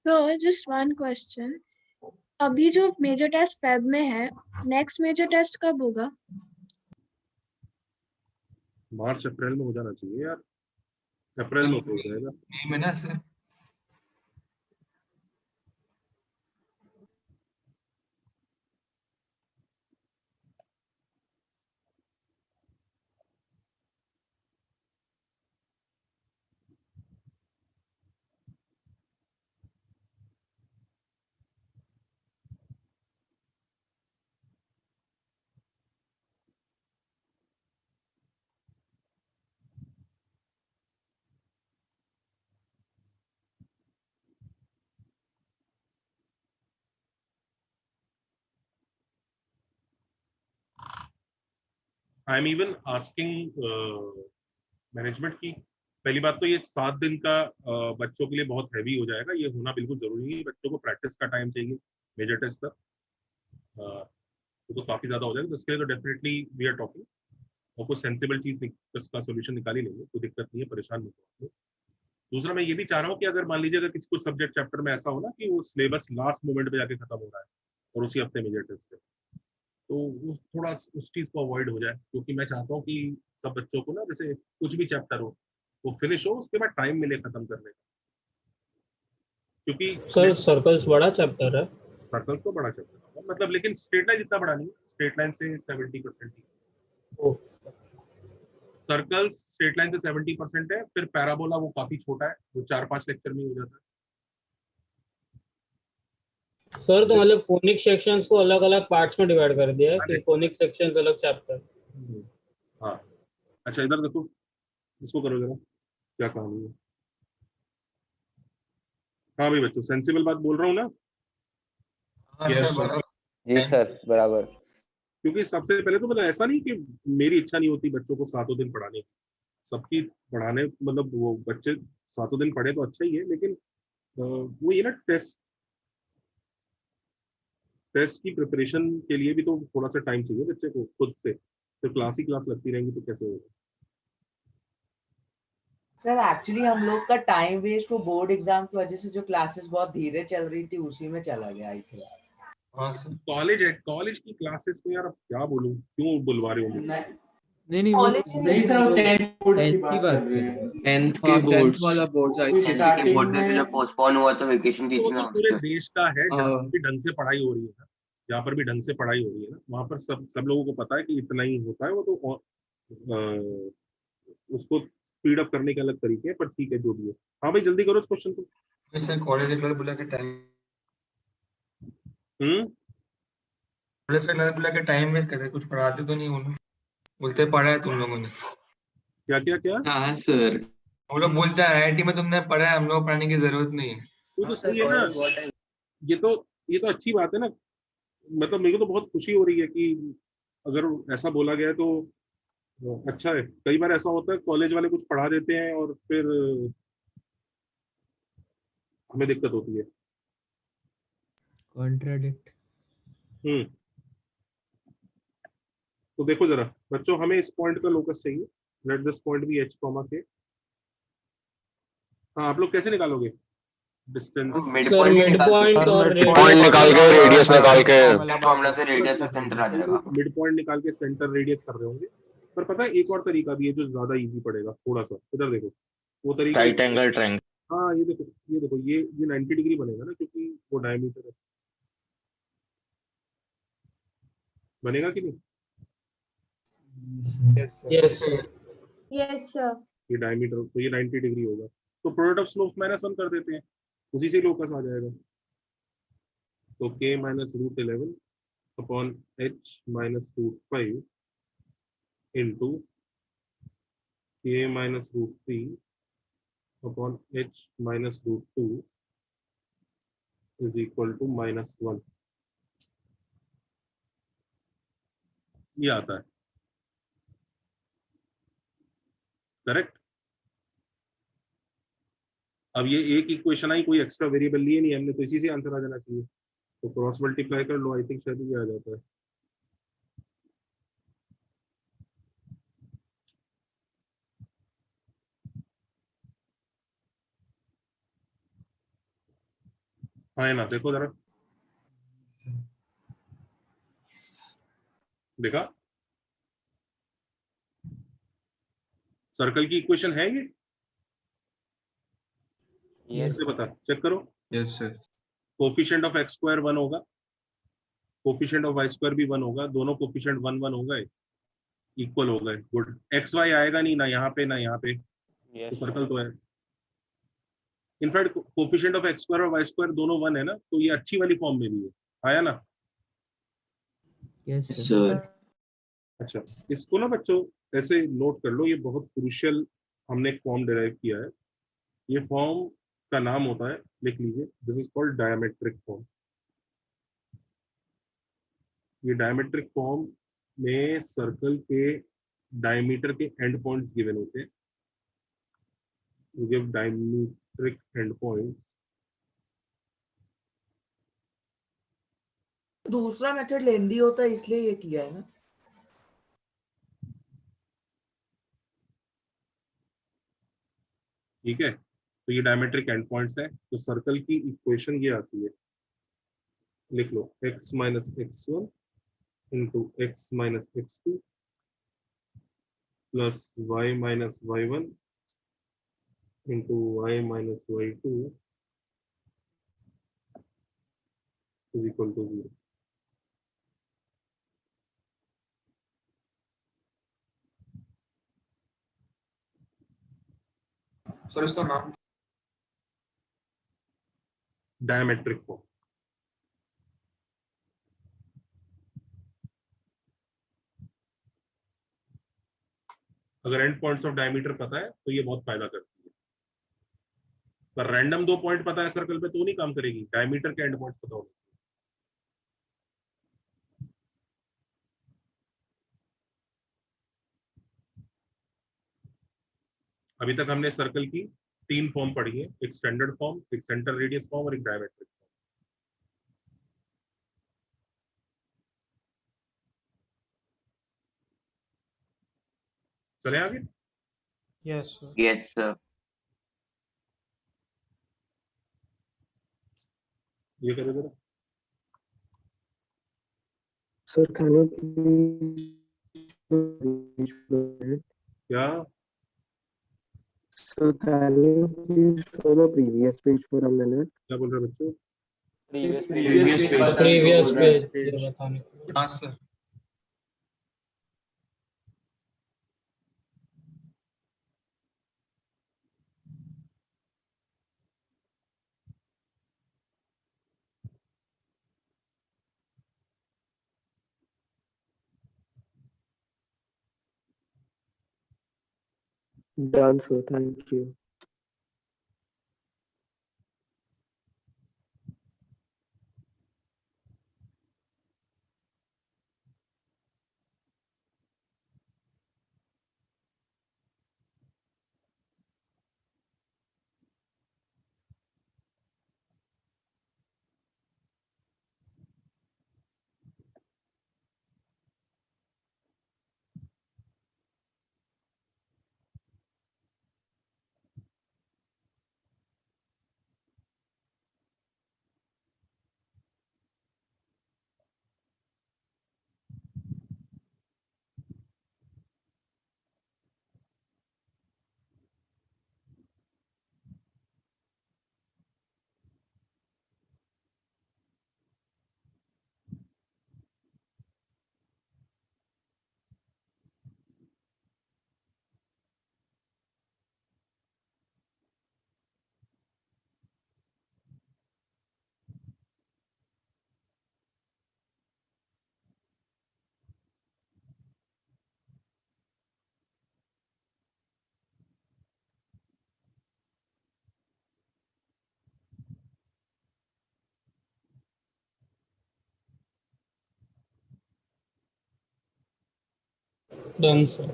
So just one question. अभी जो मेजर टेस्ट फेब में है, नेक्स्ट मेजर टेस्ट कब होगा? मार्च अप्रैल में हो जाना चाहिए यार, अप्रैल में हो जाएगा। मई में ना sir? I am even asking management की, पहली बात तो ये 7 दिन का बच्चों के लिए बहुत हैवी हो जाएगा, ये होना बिल्कुल जरूरी है। बच्चों को प्रैक्टिस का टाइम चाहिए मेजर टेस्ट तक, तो काफी ज्यादा हो जाएगा। तो इसके लिए तो डेफिनेटली वी आर टॉकिंग, और कुछ सेंसिबल चीज का सोल्यूशन निकाल ही लेंगे, कोई दिक्कत नहीं है, परेशान नहीं हो। दूसरा मैं ये भी चाह रहा हूँ कि अगर मान लीजिए अगर किसी कुछ सब्जेक्ट चैप्टर में ऐसा हो ना कि वो सिलेबस लास्ट मोमेंट पे जाके खत्म हो रहा है और उसी हफ्ते मेजर टेस्ट है, तो उस थोड़ा उस चीज को अवॉइड हो जाए, क्योंकि मैं चाहता हूँ कि सब बच्चों को ना, जैसे कुछ भी चैप्टर हो वो फिनिश हो, उसके बाद टाइम मिले खत्म करने का। क्योंकि सर सर्कल्स बड़ा चैप्टर है। सर्कल्स तो बड़ा चैप्टर है, मतलब, लेकिन स्ट्रेट लाइन जितना बड़ा नहीं है, स्ट्रेट लाइन से 70% ही। सर्कल्स स्ट्रेट लाइन से 70% है, फिर पैराबोला वो काफी छोटा है, वो 4-5 लेक्चर में हो जाता है। सर तो मतलब कोनिक सेक्शंस को अलग अलग पार्ट्स में डिवाइड कर दिया है कि कोनिक सेक्शंस अलग चैप्टर। हाँ अच्छा, इधर देखो, इसको करो जरा, क्या कहानी है। हाँ भाई बच्चों, सेंसिबल बात बोल रहा हूँ ना? Yes sir. जी सर बराबर। क्योंकि सबसे पहले तो मतलब ऐसा नहीं कि मेरी इच्छा नहीं होती बच्चों को 7 दिन पढ़ाने की, सबकी पढ़ाने, मतलब वो बच्चे 7 दिन पढ़े तो अच्छा ही है, लेकिन वो ये ना टेस्ट की प्रिपरेशन के लिए भी तो थोड़ा सा टाइम चाहिए बच्चे को खुद से, सिर्फ क्लास ही क्लास लगती रहेंगी तो कैसे होगा। सर एक्चुअली हम लोग का टाइम वेस्ट वो बोर्ड एग्जाम की वजह से जो क्लासेस बहुत धीरे चल रही थी उसी में चला गया आई थिंक। कॉलेज है, कॉलेज की क्लासेस तो यार अब क्या बोलूं, क्यों बुलवा रहे हो? नहीं नहीं सर, वो 10th बोर्ड्स की बात कर रहे हैं। 10th के बोर्ड्स वाला बोर्ड्स आईसीएसई के बोर्ड से जब पोस्टपोन हुआ तो वेकेशन दी थी ना। पूरे देश का है, जहाँ भी ढंग से पढ़ाई हो रही है ना, जहाँ पर भी ढंग से पढ़ाई हो रही है ना, वहाँ पर सब लोगों को पता है कि इतना ही होता है, वो तो उसको स्पीड अप करने के अलग तरीके हैं, पर ठीक है जो भी है। हाँ भाई जल्दी करो इस क्वेश्चन को। सर कॉलेज एक बोला कि टाइम कॉलेज का बोला कि टाइम वेस्ट करते, कुछ पढ़ाते तो नहीं, उन्होंने बोलते पढ़ा है तुम लोगों ने। क्या क्या क्या? हाँ सर, वो लोग बोलते हैं आईआईटी में तुमने पढ़ा है, हम लोग पढ़ाने की जरूरत नहीं है। वो तो सही है ना, ये तो अच्छी बात है ना, मतलब मेरे को तो बहुत खुशी हो रही है कि अगर ऐसा बोला गया तो अच्छा है। कई बार ऐसा होता है कॉलेज वाले कुछ पढ़ा देते हैं और फिर हमें दिक्कत होती है। कॉन्ट्राडिक्ट। तो देखो जरा बच्चों, हमें इस पॉइंट पे लोकस चाहिए, let this point be h, K. हाँ आप लोग कैसे निकालोगे डिस्टेंस? सर मिड पॉइंट और पॉइंट निकाल के रेडियस निकाल के फॉर्मूला से रेडियस और सेंटर आ जाएगा। मिड पॉइंट निकाल के सेंटर रेडियस कर रहे होंगे, पर पता है एक और तरीका भी है जो ज्यादा इजी पड़ेगा थोड़ा सा। इधर देखो वो तरीका, राइट एंगल ट्रायंगल। हाँ ये देखो ये 90 डिग्री बनेगा ना, क्योंकि वो डायमीटर है, बनेगा कि नहीं? Yes yes sir. ये डायमीटर, तो ये 90 डिग्री होगा, तो प्रोडक्ट ऑफ स्लोप -1 कर देते हैं, उसी से लोकस आ जाएगा। तो k - √11 upon h - √5 into k minus root 3 upon h minus root 2 is equal to -1. ये आता है, करेक्ट। अब ये एक इक्वेशन आई, कोई एक्स्ट्रा वेरिएबल लिए नहीं हमने, तो इसी से आंसर आ जाना चाहिए। तो क्रॉस मल्टीप्लाई कर लो, आई थिंक शायद ये आ जाता है। हाँ ना, देखो जरा, देखा सर्कल की इक्वेशन है ये, कैसे पता, चेक करो। Yes sir. Coefficient of x square 1 होगा, कोफिशिएंट ऑफ y स्क्वायर भी 1 होगा, दोनों कोफिशिएंट 1 1 हो गए, इक्वल हो गए, गुड। एक्स वाई आएगा नहीं, ना यहाँ पे ना यहाँ पे, तो सर्कल तो है। In fact coefficient of x square और y स्क्वायर दोनों 1 है ना, तो ये अच्छी वाली फॉर्म में भी है, आया ना? Yes sir. अच्छा, इसको ना बच्चों ऐसे नोट कर लो, ये बहुत क्रूशियल हमने एक फॉर्म डिराइव किया है। ये फॉर्म का नाम होता है, लिख लीजिए, this is called diametric form. ये डायमेट्रिक फॉर्म में सर्कल के डायमीटर के एंड पॉइंट्स गिवन होते हैं। You give diametric endpoints. दूसरा मेथड लेंदी होता है इसलिए ये किया है ना। ठीक है, तो ये डायमेट्रिक एंड पॉइंट्स है। तो सर्कल की इक्वेशन ये आती है, लिख लो, x minus x1 into x minus x2 plus y minus y1 into y minus y2 is equal to 0। Sir इसका नाम डायमेट्रिक फॉर्म। अगर एंड पॉइंट्स ऑफ डायमीटर पता है तो ये बहुत फायदा करती है, पर रैंडम 2 पॉइंट पता है सर्कल पे तो नहीं काम करेगी, डायमीटर के एंड पॉइंट्स पता होगा। अभी तक हमने सर्कल की 3 फॉर्म पढ़ी है, एक स्टैंडर्ड फॉर्म, एक सेंटर रेडियस फॉर्म और एक डायमेट्रिक फॉर्म। चले आगे। Yes yes sir. ये करो जरा। सर can you please क्या sir can you please show the previous page for a minute? क्या बोल रहे हैं बच्चों? प्रीवियस पेज बताने को। हाँ sir. Done sir, thank you. Done sir.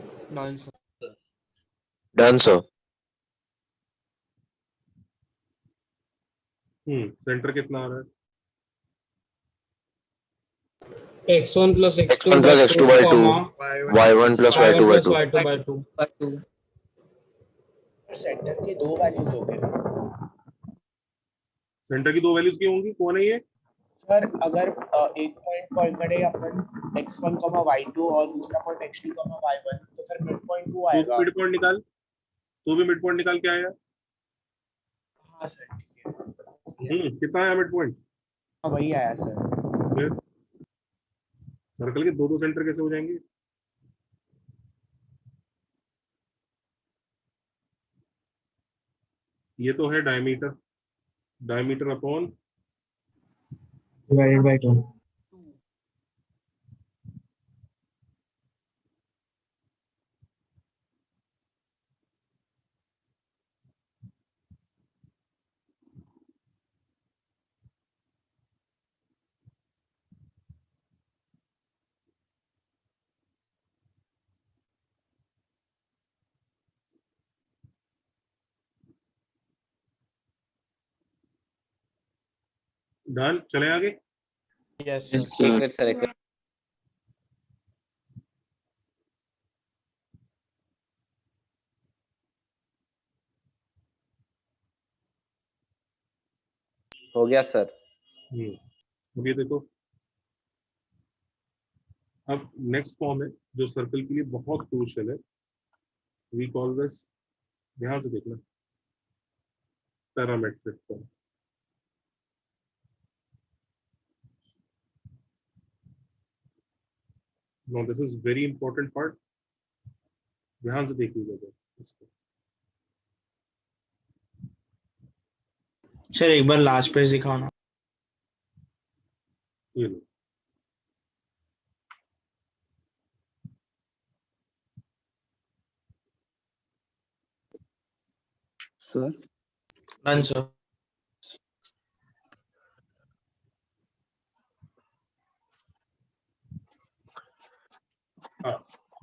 Done sir. Centre कितना आ रहा है? x1 plus x2 x1 plus x2 by 2, comma y1 plus y2 by 2. y2 by 2। Centre की दो वैल्यूज हो गई। सेंटर की दो वैल्यूज की होंगी, कौन है ये? सर अगर एक पॉइंट पॉइंट करे अपन x1, y2 और दूसरा पॉइंट x2, y1 तो फिर मिड पॉइंट 2 आएगा। मिड पॉइंट निकाल, तो भी मिड पॉइंट निकाल के आएगा। हाँ सर ठीक है। कितना आया मिड पॉइंट? हाँ वही आया सर। फिर सर्कल के दो सेंटर कैसे हो जाएंगे? ये तो है diameter, diameter upon divided by 2। Done. चले आगे। Yes Yes, sir. sir. एक मिनट सर, एक मिनट। हो गया सर। अब ये देखो, अब नेक्स्ट फॉर्म है जो सर्कल के लिए बहुत क्रूशियल है, वी कॉल दिस, ध्यान से देखना, parametric form. Now this is very important part, ध्यान से देखिएगा इसको। सर एक बार लास्ट पेज दिखाओ ना। ये लो, सर डन सर।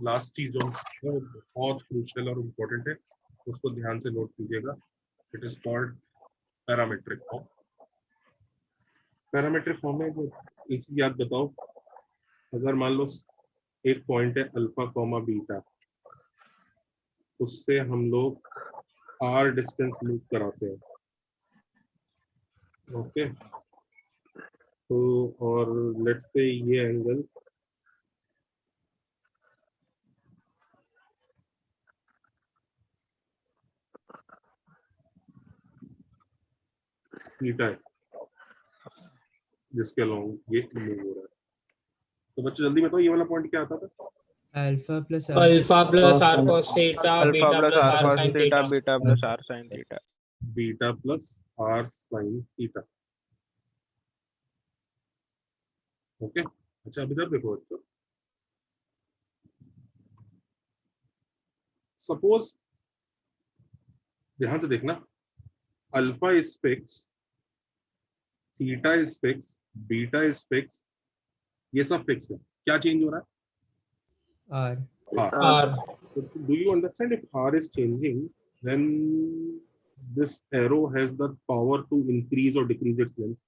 लास्ट चीज जो है वो बहुत क्रूशियल और इम्पोर्टेंट है, उसको ध्यान से नोट कीजिएगा। It is called parametric form. Parametric form में एक चीज याद बताओ, अगर मान लो एक पॉइंट है अल्फा कॉमा बीटा, उससे हम लोग आर डिस्टेंस मूव कराते हैं, ओके। तो और लेट्स से ये एंगल थीटा है, जिसके अलॉन्ग ये मूव हो रहा है। तो बच्चों जल्दी बताओ, ये वाला पॉइंट क्या आता था? Alpha plus R cos theta, alpha beta plus plus R R cos sin theta, theta. Beta plus R sine theta. Beta plus R sine theta, okay. अच्छा अब इधर देखो बच्चों, सपोज ध्यान से देखना, alpha is fix, theta is fix, beta is fix, ये सब फिक्स है। क्या चेंज हो रहा है? R. Do you understand if r is changing, then this arrow has the power to increase or decrease its length,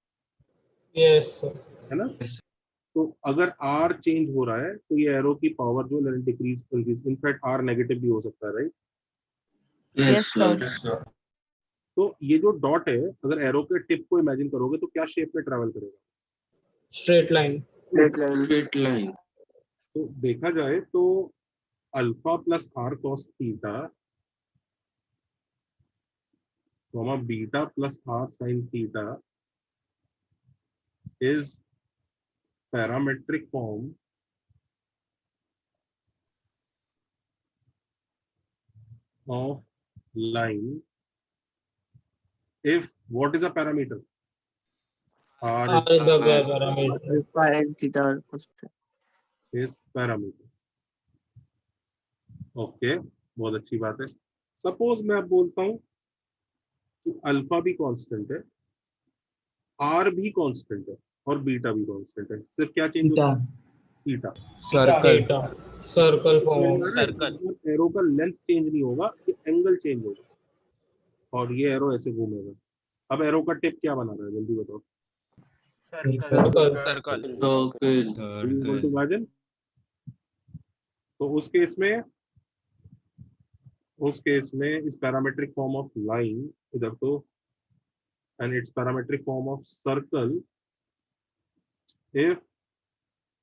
yes sir. है ना? तो अगर r चेंज हो रहा है तो ये एरो की पावर जो है डिक्रीज, इनफैक्ट r नेगेटिव भी हो सकता है, राइट? Yes sir. तो ये जो डॉट है, अगर एरो के टिप को इमेजिन करोगे तो क्या शेप में ट्रैवल करेगा? Straight line. Straight line. तो देखा जाए तो alpha plus R cos theta comma beta plus R sine theta is parametric form of line if what is a parameter? R is a parameter. alpha and theta are constant. is parameter. Okay, बहुत अच्छी बात है। Suppose मैं अब बोलता हूं कि alpha भी कांस्टेंट है, आर भी कांस्टेंट है और बीटा भी कांस्टेंट है, सिर्फ क्या चेंज होता है? Theta. Theta circle form arrow का लेंथ चेंज नहीं होगा, ये एंगल चेंज होगा और ये एरो ऐसे घूमेगा। अब एरो का टिप क्या बना रहा है जल्दी बताओ। विभाजन। तो उस केस में इस पैरामेट्रिक फॉर्म ऑफ लाइन इधर तो and it's parametric form of circle if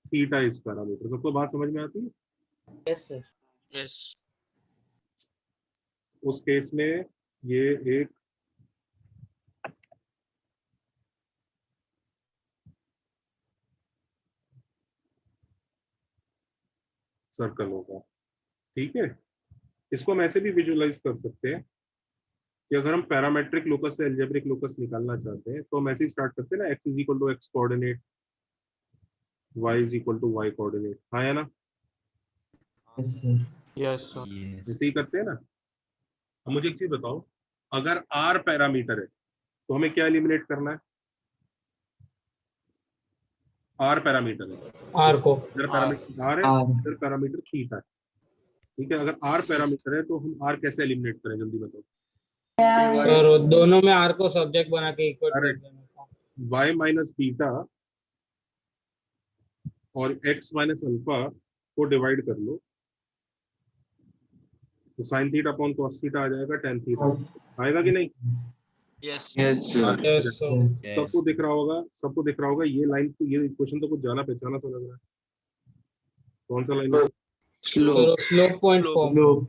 theta is parameter. सबको बात समझ में आती है? Yes sir. यस उस केस में ये एक सर्कल होगा, ठीक है। इसको हम ऐसे भी विजुअलाइज कर सकते हैं कि अगर हम पैरामेट्रिक लोकस से एल्जेब्रिक लोकस निकालना चाहते हैं तो हम ऐसे ही स्टार्ट करते हैं ना, x is equal to X coordinate, y is equal to Y coordinate. हाँ या ना? Yes sir. यस ऐसे ही करते हैं ना। अब मुझे एक चीज बताओ, अगर r पैरामीटर है तो हमें क्या एलिमिनेट करना है? r पैरामीटर है, आर को इधर पैरामीटर r है, इधर पैरामीटर थीटा है, ठीक है। अगर r पैरामीटर है तो हम r कैसे एलिमिनेट करें जल्दी बताओ। सर दोनों में आर को सब्जेक्ट बना के इक्वल कर देना। y माइनस बीटा और x माइनस अल्फा को डिवाइड कर लो तो sine theta upon cos theta आ जाएगा, टेन थीटा आएगा कि नहीं? यस सबको दिख रहा होगा ये लाइन, ये क्वेश्चन तो कुछ जाना पहचाना सा लग रहा है। कौन सा लाइन है? स्लोप पॉइंट फॉर्म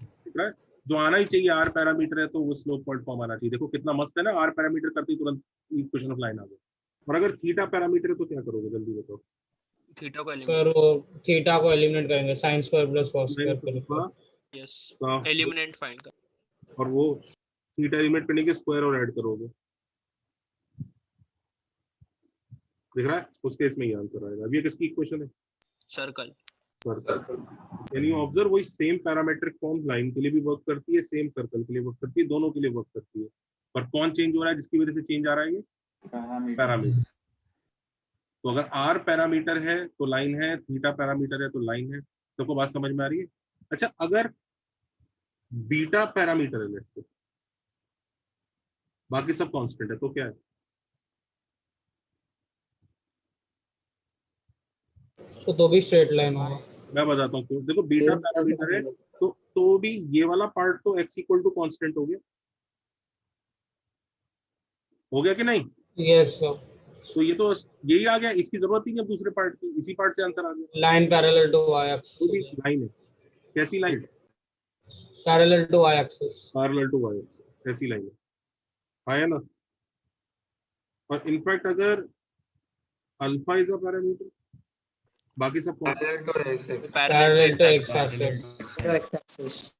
जो आना ही चाहिए, आर पैरामीटर है तो वो स्लोप पॉइंट फॉर्म आना चाहिए। देखो कितना मस्त है ना, आर पैरामीटर करते ही तुरंत इक्वेशन ऑफ लाइन आ गया। और अगर थीटा पैरामीटर है तो क्या करोगे जल्दी बताओ। थीटा को सर वो थीटा को एलिमिनेट करेंगे, sin square plus cos square करेंगे। यस एलिमिनेट फाइंड कर, और वो थीटा एलिमिनेट करने के स्क्वायर और ऐड करोगे, दिख रहा है? उस केस में ये आंसर आएगा। अब ये किसकी इक्वेशन है? सर्कल। यानी ऑब्जर्व, वही सेम पैरामेट्रिक फॉर्म लाइन के लिए भी वर्क करती है, सेम सर्कल के लिए वर्क करती है, दोनों के लिए वर्क करती है। पर कौन चेंज हो रहा है जिसकी वजह से चेंज आ रहा है? ये पैरामीटर। तो अगर r पैरामीटर है तो लाइन है, थीटा पैरामीटर है तो लाइन है। सबको बात समझ में आ रही है? अच्छा, अगर बीटा पैरामीटर है लेट्स से, बाकी सब कांस्टेंट है तो क्या है? तो भी स्ट्रेट लाइन होगा। मैं बताता हूँ क्यों। देखो बीटा पैरामीटर है तो भी ये वाला पार्ट तो x इक्वल टू कांस्टेंट हो गया कि नहीं? Yes sir. तो ये तो यही आ गया, इसकी जरूरत ही नहीं दूसरे पार्ट की, इसी पार्ट से आंसर आ गया। Line parallel to y axis. तो भी लाइन है, कैसी line? Parallel to y axis. Parallel to y axis, कैसी लाइन है? आया ना? और इनफैक्ट अगर अल्फा इज अ पैरामीटर, बाकी सब पैरेलल टू x एक्सिस।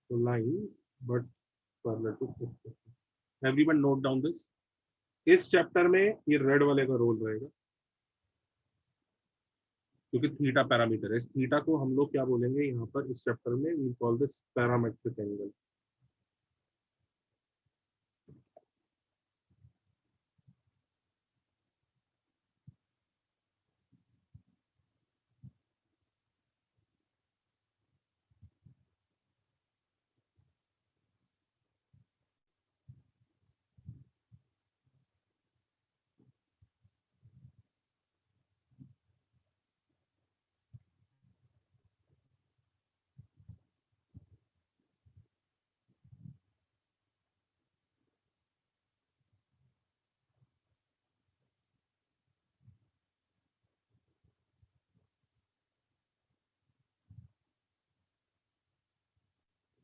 तो line but parallel to x axis. Everyone note down this. इस चैप्टर में ये रेड वाले का रोल रहेगा क्योंकि थीटा पैरामीटर है। इस थीटा को हम लोग क्या बोलेंगे यहाँ पर इस चैप्टर में? We call this parametric angle.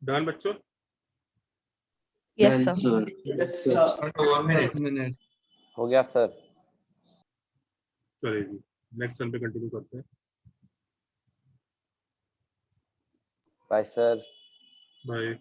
Done बच्चों? Yes sir. 1 मिनट हो गया सर। चलेगी, नेक्स्ट टर्न पे कंटिन्यू करते हैं। Bye sir. बाय।